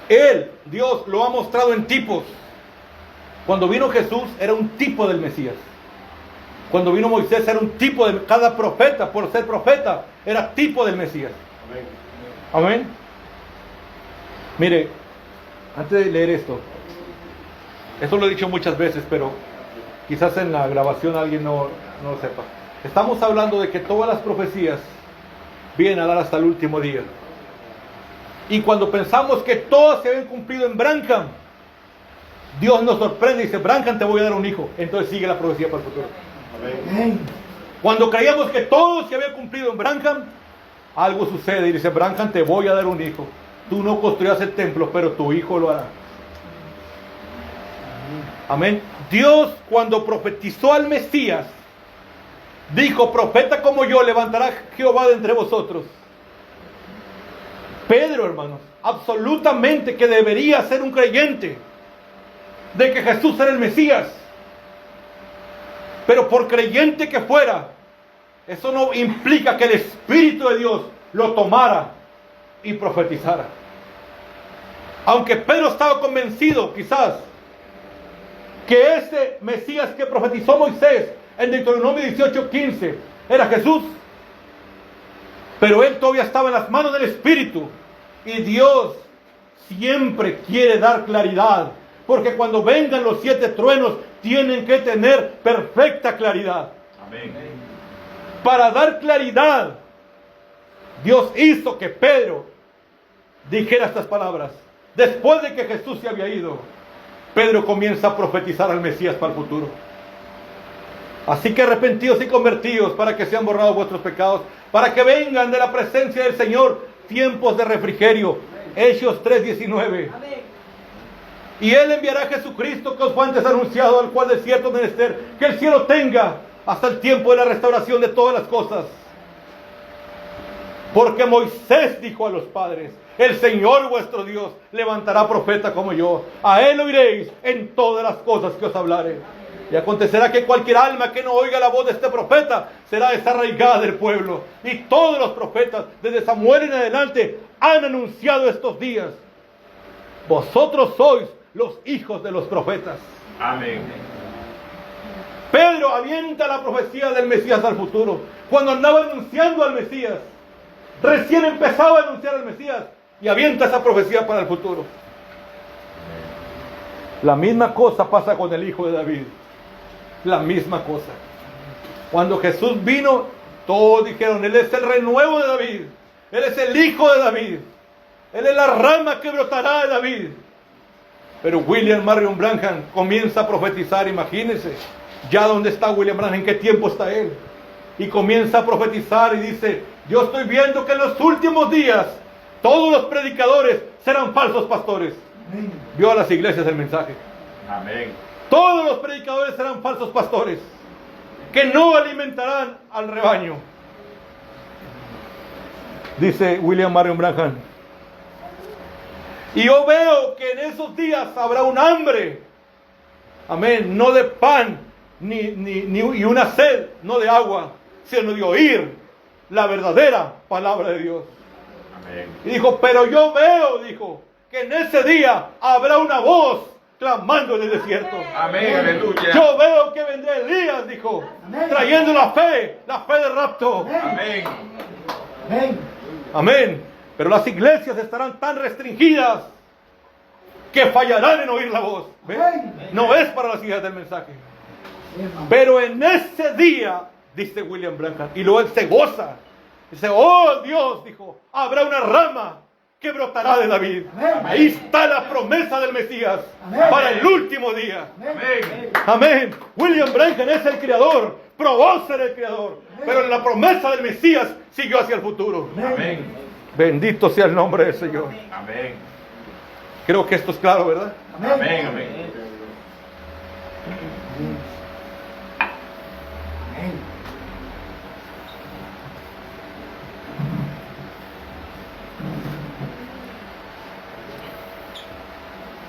Speaker 1: Él, Dios, lo ha mostrado en tipos. Cuando vino Jesús, era un tipo del Mesías. Cuando vino Moisés, era un tipo de... Cada profeta, por ser profeta, era tipo del Mesías. Amén. Mire, antes de leer esto lo he dicho muchas veces, pero quizás en la grabación alguien no lo sepa. Estamos hablando de que todas las profecías vienen a dar hasta el último día. Y cuando pensamos que todas se habían cumplido en Branham, Dios nos sorprende y dice: Branham, te voy a dar un hijo. Entonces sigue la profecía para el futuro.
Speaker 3: Amén.
Speaker 1: Cuando creíamos que todo se había cumplido en Branham, algo sucede y dice: Branham, te voy a dar un hijo. Tú no construirás el templo, pero tu hijo lo hará. Amén. Dios, cuando profetizó al Mesías, dijo: profeta como yo levantará Jehová de entre vosotros. Pedro, hermanos, absolutamente que debería ser un creyente de que Jesús era el Mesías. Pero por creyente que fuera, eso no implica que el Espíritu de Dios lo tomara y profetizara. Aunque Pedro estaba convencido, quizás, que ese Mesías que profetizó Moisés en Deuteronomio 18:15 era Jesús, pero él todavía estaba en las manos del Espíritu. Y Dios siempre quiere dar claridad, porque cuando vengan los 7 truenos tienen que tener perfecta claridad.
Speaker 2: Amén.
Speaker 1: Para dar claridad, Dios hizo que Pedro dijera estas palabras. Después de que Jesús se había ido, Pedro comienza a profetizar al Mesías para el futuro. Así que arrepentidos y convertidos, para que sean borrados vuestros pecados, para que vengan de la presencia del Señor tiempos de refrigerio. Hechos 3:19. Y Él enviará a Jesucristo, que os fue antes anunciado, al cual de cierto menester que el cielo tenga hasta el tiempo de la restauración de todas las cosas. Porque Moisés dijo a los padres: el Señor vuestro Dios levantará profeta como yo. A Él oiréis en todas las cosas que os hablare. Y acontecerá que cualquier alma que no oiga la voz de este profeta será desarraigada del pueblo. Y todos los profetas, desde Samuel en adelante, han anunciado estos días. Vosotros sois los hijos de los profetas.
Speaker 2: Amén.
Speaker 1: Pedro avienta la profecía del Mesías al futuro. Cuando andaba anunciando al Mesías, recién empezaba a anunciar al Mesías, y avienta esa profecía para el futuro. La misma cosa pasa con el hijo de David. La misma cosa. Cuando Jesús vino, todos dijeron: Él es el renuevo de David. Él es el hijo de David. Él es la rama que brotará de David. Pero William Marion Branham comienza a profetizar. Imagínense, ya dónde está William Branham, en qué tiempo está él. Y comienza a profetizar y dice: yo estoy viendo que en los últimos días todos los predicadores serán falsos pastores.
Speaker 3: Amén.
Speaker 1: Vio a las iglesias el mensaje.
Speaker 2: Amén.
Speaker 1: Todos los predicadores serán falsos pastores, que no alimentarán al rebaño. Dice William Marion Branham: y yo veo que en esos días habrá un hambre, amén, no de pan, y una sed, no de agua, sino de oír la verdadera palabra de Dios.
Speaker 2: Amén.
Speaker 1: Y dijo: pero yo veo, dijo, que en ese día habrá una voz clamando en el desierto.
Speaker 2: Amén. Aleluya.
Speaker 1: Yo veo que vendrá Elías, dijo,
Speaker 3: Amén.
Speaker 1: trayendo la fe de rapto.
Speaker 2: Amén.
Speaker 3: Amén.
Speaker 1: Amén. Pero las iglesias estarán tan restringidas que fallarán en oír la voz. ¿Ve?
Speaker 3: Amén.
Speaker 1: No es para las hijas del mensaje.
Speaker 3: Hermano.
Speaker 1: Pero en ese día, dice William Branham, y luego él se goza. Dice: oh Dios, dijo, habrá una rama que brotará de David.
Speaker 3: Amén.
Speaker 1: Ahí está la promesa del Mesías.
Speaker 3: Amén.
Speaker 1: Para el último día.
Speaker 2: Amén.
Speaker 1: Amén. William Branham es el creador, probó ser el creador, pero en la promesa del Mesías siguió hacia el futuro.
Speaker 2: Amén.
Speaker 1: Bendito sea el nombre del Señor.
Speaker 2: Amén.
Speaker 1: Creo que esto es claro, ¿verdad?
Speaker 2: Amén. Amén.
Speaker 3: Amén.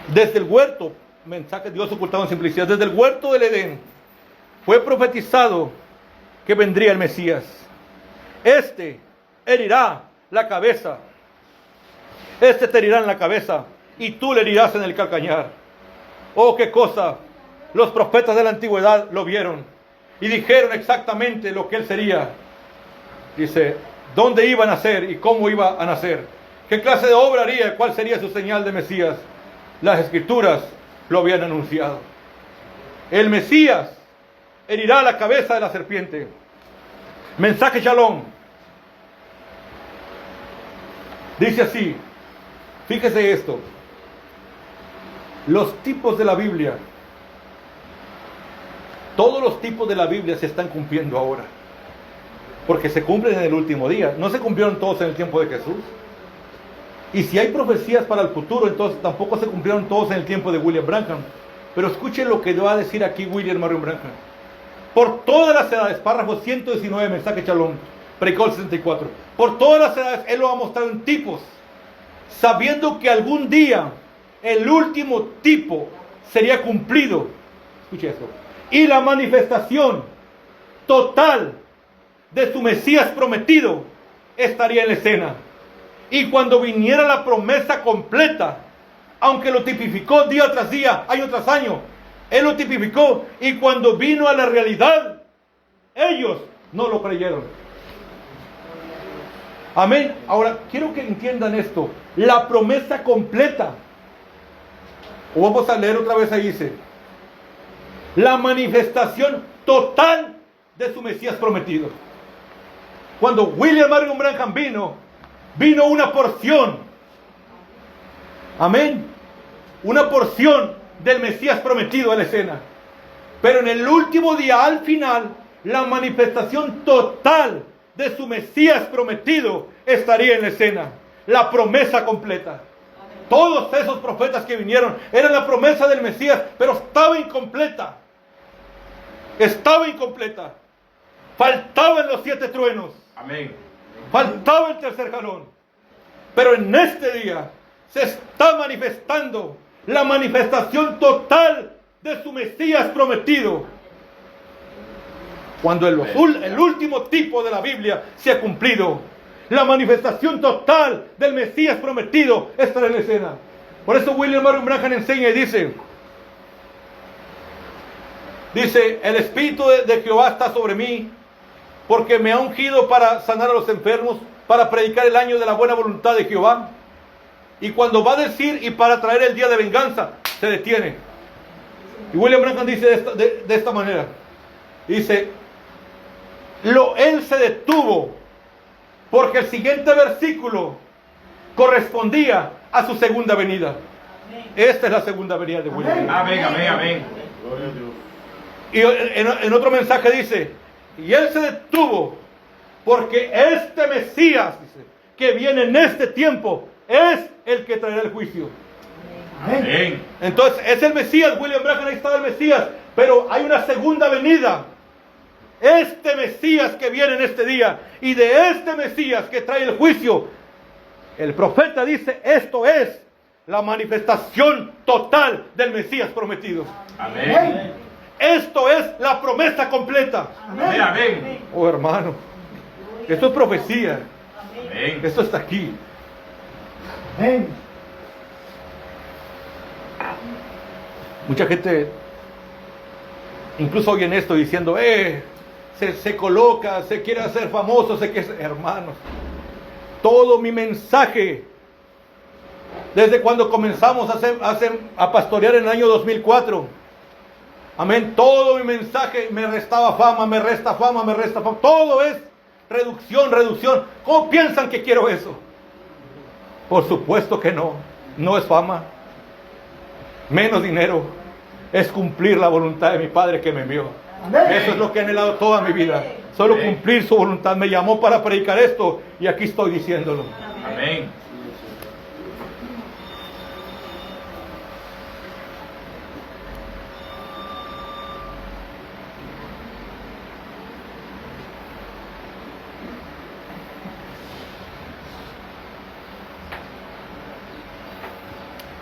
Speaker 1: Desde el huerto, mensaje de Dios ocultado en simplicidad, desde el huerto del Edén fue profetizado que vendría el Mesías. Este herirá la cabeza. Este te herirá en la cabeza y tú le herirás en el calcañar. Oh, qué cosa. Los profetas de la antigüedad lo vieron y dijeron exactamente lo que él sería. Dice, dónde iba a nacer y cómo iba a nacer. Qué clase de obra haría, cuál sería su señal de Mesías. Las escrituras lo habían anunciado. El Mesías herirá la cabeza de la serpiente. Mensaje Shalom. Dice así, fíjese esto. Los tipos de la Biblia, todos los tipos de la Biblia se están cumpliendo ahora. Porque se cumplen en el último día. No se cumplieron todos en el tiempo de Jesús. Y si hay profecías para el futuro, entonces tampoco se cumplieron todos en el tiempo de William Branham. Pero escuchen lo que va a decir aquí William Marion Branham. Por todas las edades, párrafo 119, mensaje Shalom, predicó el 64. Por todas las edades, él lo ha mostrado en tipos, sabiendo que algún día el último tipo sería cumplido. Escuche esto. Y la manifestación total de su Mesías prometido estaría en la escena. Y cuando viniera la promesa completa, aunque lo tipificó día tras día, año tras año, él lo tipificó, y cuando vino a la realidad, ellos no lo creyeron. Amén. Ahora, quiero que entiendan esto. La promesa completa. O vamos a leer otra vez ahí, dice. La manifestación total de su Mesías prometido. Cuando William Marion Branham vino una porción. Amén. Una porción del Mesías prometido a la escena. Pero en el último día, al final, la manifestación total de su Mesías prometido estaría en la escena. La promesa completa. Todos esos profetas que vinieron eran la promesa del Mesías, pero estaba incompleta. Estaba incompleta. Faltaban los 7 truenos.
Speaker 2: Amén.
Speaker 1: Faltaba el tercer jalón. Pero en este día se está manifestando la manifestación total de su Mesías prometido. Cuando el último tipo de la Biblia se ha cumplido, la manifestación total del Mesías prometido estará en la escena. Por eso William Marion Branham enseña y dice, el Espíritu de Jehová está sobre mí, porque me ha ungido para sanar a los enfermos, para predicar el año de la buena voluntad de Jehová. Y cuando va a decir, y para traer el día de venganza, se detiene. Y William Branham dice de esta manera. Dice, él se detuvo, porque el siguiente versículo correspondía a su segunda venida. Esta es la segunda venida de William Branham.
Speaker 2: Amén, amén, amén.
Speaker 1: Y en otro mensaje dice, y él se detuvo, porque este Mesías, dice, que viene en este tiempo, es el que traerá el juicio.
Speaker 2: Amén.
Speaker 1: Entonces, es el Mesías. William Branham, ahí estaba el Mesías, pero hay una segunda venida. Este Mesías que viene en este día, y de este Mesías que trae el juicio, el profeta dice, esto es la manifestación total del Mesías prometido.
Speaker 2: Amén.
Speaker 1: Esto es la promesa completa.
Speaker 2: Amén, amén.
Speaker 1: Oh, hermano, esto es profecía.
Speaker 2: Amén.
Speaker 1: Esto está aquí.
Speaker 3: Amén.
Speaker 1: Mucha gente incluso oyen esto diciendo, se coloca, se quiere hacer famoso, hermanos, todo mi mensaje, desde cuando comenzamos a pastorear en el año 2004, amén, todo mi mensaje me restaba fama, me resta fama, me resta fama, todo es reducción, reducción. ¿Cómo piensan que quiero eso? Por supuesto que no, no es fama, menos dinero, es cumplir la voluntad de mi Padre que me envió.
Speaker 3: Amén.
Speaker 1: Eso es lo que he anhelado toda mi vida, solo
Speaker 2: Amén.
Speaker 1: cumplir su voluntad. Me llamó para predicar esto y aquí estoy diciéndolo.
Speaker 2: Amén.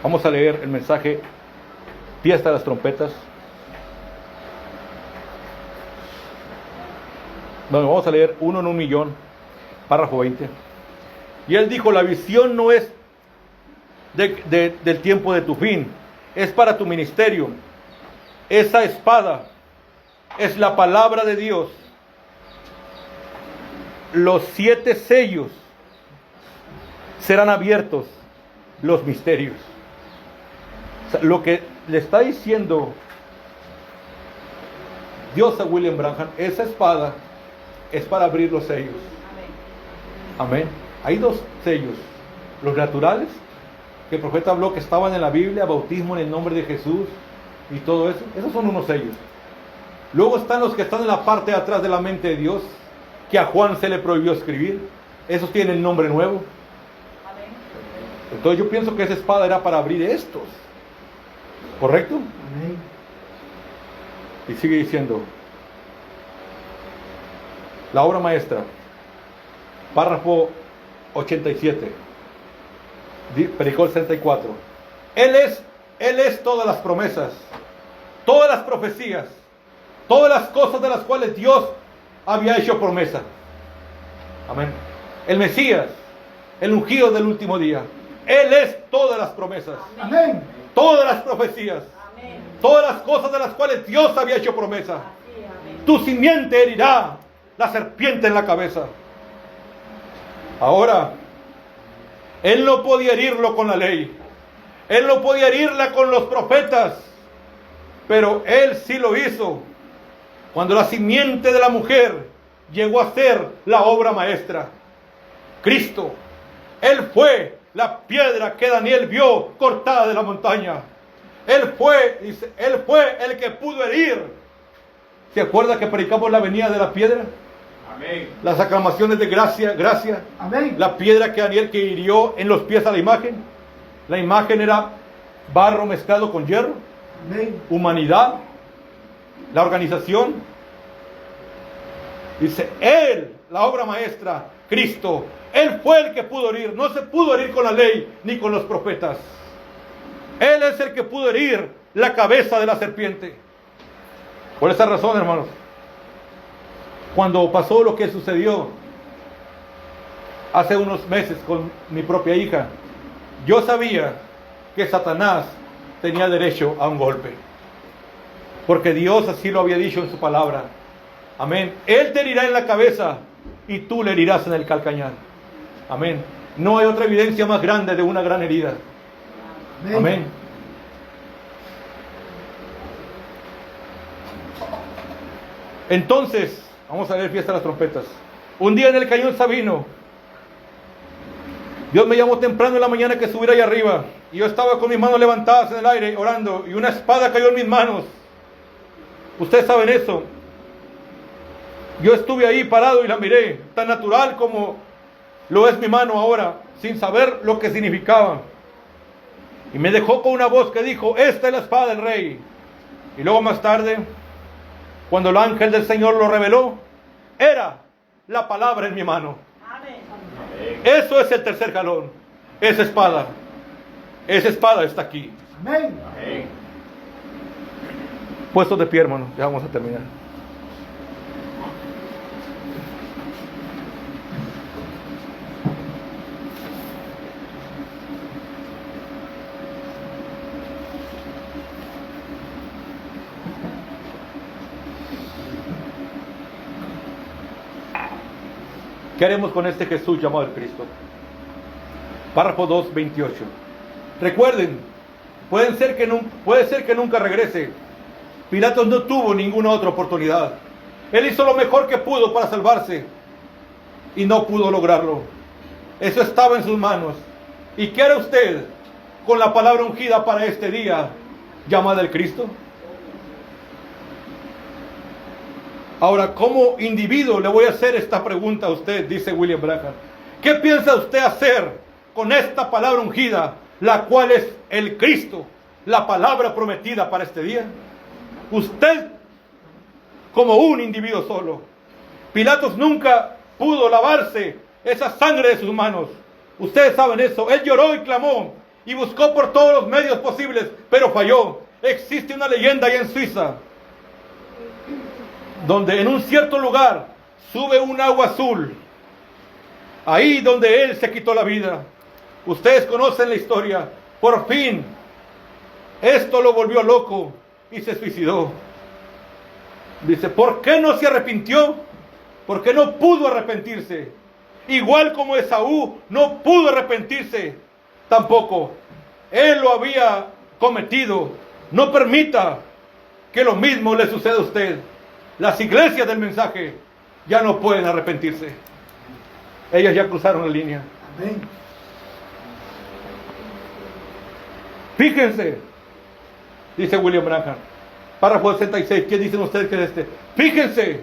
Speaker 1: Vamos a leer el mensaje, fiesta de las trompetas. Bueno, vamos a leer 1 en 1,000,000, párrafo 20. Y él dijo, la visión no es del tiempo de tu fin, es para tu ministerio. Esa espada es la palabra de Dios. Los 7 sellos serán abiertos, los misterios. O sea, lo que le está diciendo Dios a William Branham, esa espada es para abrir los sellos. Amén. Hay 2 sellos, los naturales, que el profeta habló que estaban en la Biblia, bautismo en el nombre de Jesús y todo eso. Esos son unos sellos. Luego están los que están en la parte de atrás de la mente de Dios, que a Juan se le prohibió escribir. Esos tienen nombre nuevo. Entonces yo pienso que esa espada era para abrir estos. ¿Correcto?
Speaker 3: Amén.
Speaker 1: Y sigue diciendo, la obra maestra, párrafo 87, Pericol 64. Él es todas las promesas, todas las profecías, todas las cosas de las cuales Dios había hecho promesa. Amén. El Mesías, el ungido del último día. Él es todas las promesas.
Speaker 3: Amén.
Speaker 1: Todas las profecías.
Speaker 4: Amén.
Speaker 1: Todas las cosas de las cuales Dios había hecho promesa.
Speaker 4: Así, amén.
Speaker 1: Tu simiente herirá la serpiente en la cabeza. Ahora, él no podía herirlo con la ley. Él no podía herirla con los profetas. Pero él sí lo hizo cuando la simiente de la mujer llegó a ser la obra maestra. Cristo. Él fue la piedra que Daniel vio cortada de la montaña. Él fue el que pudo herir. ¿Se acuerda que predicamos la venida de la piedra?
Speaker 2: Amén.
Speaker 1: Las aclamaciones de gracia, gracia.
Speaker 3: Amén.
Speaker 1: La piedra que Daniel que hirió en los pies a la imagen. La imagen era barro mezclado con hierro.
Speaker 3: Amén.
Speaker 1: Humanidad. La organización. Dice, Él, la obra maestra, Cristo. Él fue el que pudo herir. No se pudo herir con la ley ni con los profetas. Él es el que pudo herir la cabeza de la serpiente. Por esa razón, hermanos, cuando pasó lo que sucedió hace unos meses con mi propia hija, yo sabía que Satanás tenía derecho a un golpe, porque Dios así lo había dicho en su palabra. Amén. Él te herirá en la cabeza y tú le herirás en el calcañar. Amén. No hay otra evidencia más grande de una gran herida. Amén. Entonces, vamos a ver fiesta de las trompetas. Un día en el Cañón Sabino, Dios me llamó temprano en la mañana que subiera allá arriba. Y yo estaba con mis manos levantadas en el aire orando. Y una espada cayó en mis manos. Ustedes saben eso. Yo estuve ahí parado y la miré. Tan natural como lo es mi mano ahora. Sin saber lo que significaba. Y me dejó con una voz que dijo, esta es la espada del rey. Y luego más tarde, cuando el ángel del Señor lo reveló, era la palabra en mi mano.
Speaker 4: Amén.
Speaker 1: Eso es el tercer jalón. Esa espada está aquí.
Speaker 3: Amén.
Speaker 2: Amén.
Speaker 1: Puestos de pie, hermano, ya vamos a terminar. ¿Qué haremos con este Jesús llamado el Cristo? Párrafo 2, 28. Recuerden, puede ser que nunca regrese. Pilatos no tuvo ninguna otra oportunidad. Él hizo lo mejor que pudo para salvarse y no pudo lograrlo. Eso estaba en sus manos. ¿Y qué hará usted con la palabra ungida para este día llamada el Cristo? Ahora, como individuo le voy a hacer esta pregunta a usted, dice William Branham. ¿Qué piensa usted hacer con esta palabra ungida, la cual es el Cristo, la palabra prometida para este día? Usted, como un individuo solo. Pilatos nunca pudo lavarse esa sangre de sus manos. Ustedes saben eso. Él lloró y clamó y buscó por todos los medios posibles, pero falló. Existe una leyenda allá en Suiza, donde en un cierto lugar sube un agua azul, ahí donde él se quitó la vida. Ustedes conocen la historia. Por fin, esto lo volvió loco y se suicidó. Dice, ¿por qué no se arrepintió? Porque no pudo arrepentirse. Igual como Esaú no pudo arrepentirse, tampoco él lo había cometido. No permita que lo mismo le suceda a usted. Las iglesias del mensaje ya no pueden arrepentirse. Ellas ya cruzaron la línea.
Speaker 3: Amén.
Speaker 1: Fíjense, dice William Branham, párrafo 66, ¿qué dicen ustedes que es este? Fíjense,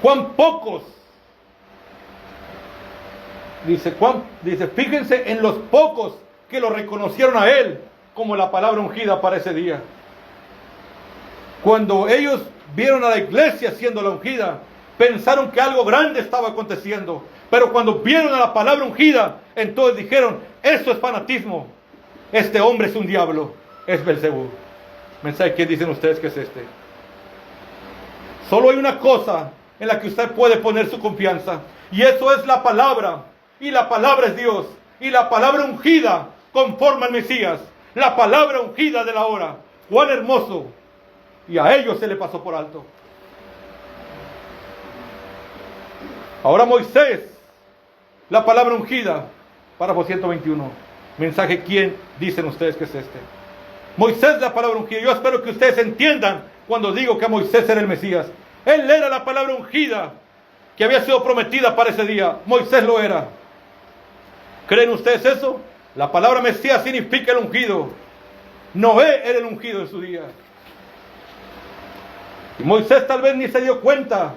Speaker 1: cuán pocos, dice, fíjense en los pocos que lo reconocieron a él como la palabra ungida para ese día. Cuando ellos vieron a la iglesia siendo la ungida, pensaron que algo grande estaba aconteciendo. Pero cuando vieron a la palabra ungida, entonces dijeron, eso es fanatismo. Este hombre es un diablo, es Belcebú. ¿Mensaje qué dicen ustedes que es este? Solo hay una cosa en la que usted puede poner su confianza, y eso es la palabra. Y la palabra es Dios. Y la palabra ungida conforme al Mesías. La palabra ungida de la hora. ¡Cuán hermoso! Y a ellos se le pasó por alto. Ahora Moisés, la palabra ungida, párrafo 121. Mensaje, ¿quién dicen ustedes que es este? Moisés, la palabra ungida. Yo espero que ustedes entiendan cuando digo que Moisés era el Mesías. Él era la palabra ungida que había sido prometida para ese día. Moisés lo era. ¿Creen ustedes eso? La palabra Mesías significa el ungido. Noé era el ungido en su día. Y Moisés tal vez ni se dio cuenta,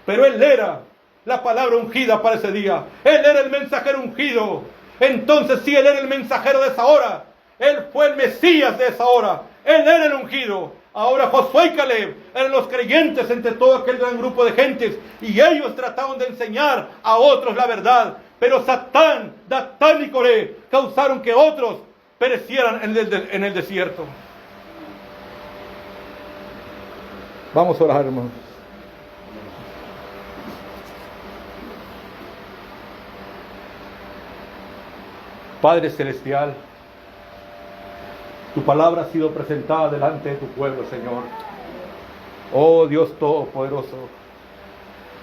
Speaker 1: pero él era la palabra ungida para ese día. Él era el mensajero ungido. Entonces sí, él era el mensajero de esa hora. Él fue el Mesías de esa hora. Él era el ungido. Ahora Josué y Caleb eran los creyentes entre todo aquel gran grupo de gentes. Y ellos trataron de enseñar a otros la verdad. Pero Satán, Datán y Coré causaron que otros perecieran en el desierto. Vamos a orar, hermanos. Padre Celestial, tu palabra ha sido presentada delante de tu pueblo, Señor. Oh Dios Todopoderoso,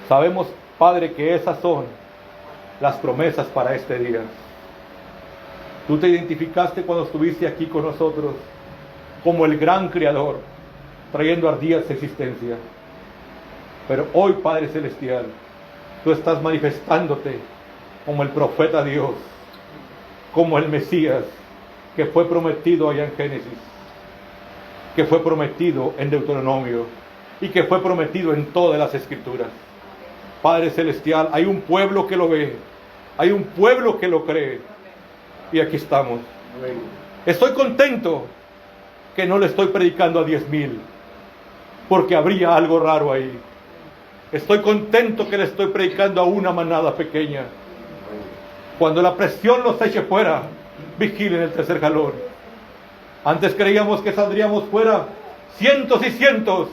Speaker 1: sabemos, Padre, que esas son las promesas para este día. Tú te identificaste cuando estuviste aquí con nosotros como el gran Creador, trayendo ardías existencia. Pero hoy, Padre Celestial, tú estás manifestándote como el profeta Dios, como el Mesías que fue prometido allá en Génesis, que fue prometido en Deuteronomio y que fue prometido en todas las Escrituras. Padre Celestial, hay un pueblo que lo ve, hay un pueblo que lo cree, y aquí estamos. Estoy contento que no le estoy predicando a 10,000, porque habría algo raro ahí. Estoy contento que le estoy predicando a una manada pequeña. Cuando la presión los eche fuera, vigilen el tercer jalón. Antes creíamos que saldríamos fuera cientos y cientos,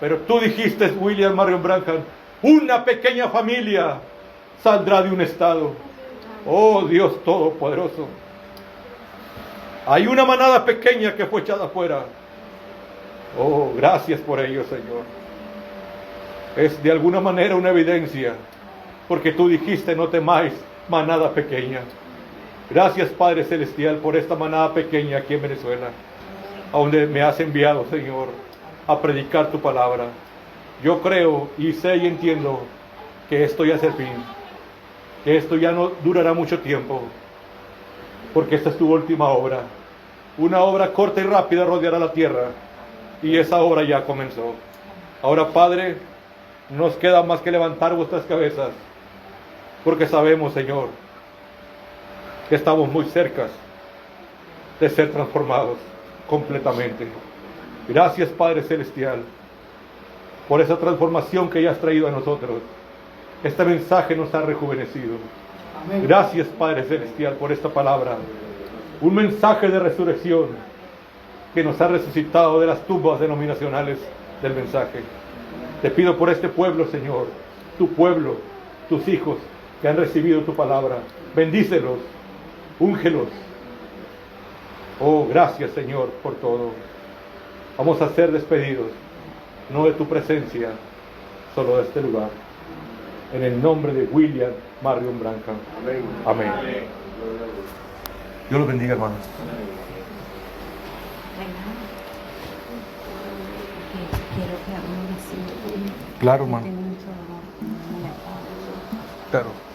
Speaker 1: pero tú dijiste, William Marion Branham, una pequeña familia saldrá de un estado. Oh Dios Todopoderoso, hay una manada pequeña que fue echada fuera. Oh, gracias por ello, Señor. Es de alguna manera una evidencia, porque tú dijiste, no temáis, manada pequeña. Gracias, Padre Celestial, por esta manada pequeña aquí en Venezuela, a donde me has enviado, Señor, a predicar tu palabra. Yo creo y sé y entiendo que esto ya es el fin, que esto ya no durará mucho tiempo, porque esta es tu última obra. Una obra corta y rápida rodeará la tierra, y esa obra ya comenzó. Ahora, Padre, no nos queda más que levantar vuestras cabezas, porque sabemos, Señor, que estamos muy cerca de ser transformados completamente. Gracias, Padre Celestial, por esa transformación que ya has traído a nosotros. Este mensaje nos ha rejuvenecido.
Speaker 3: Amén.
Speaker 1: Gracias, Padre Celestial, por esta palabra. Un mensaje de resurrección que nos ha resucitado de las tumbas denominacionales del mensaje. Te pido por este pueblo, Señor, tu pueblo, tus hijos que han recibido tu palabra. Bendícelos, úngelos. Oh, gracias, Señor, por todo. Vamos a ser despedidos, no de tu presencia, solo de este lugar. En el nombre de William Marion Branca. Amén. Dios los bendiga, hermanos.
Speaker 4: Quiero que hagamos así.
Speaker 1: Claro, hermano.
Speaker 4: Tengo mucho dolor.
Speaker 1: Claro.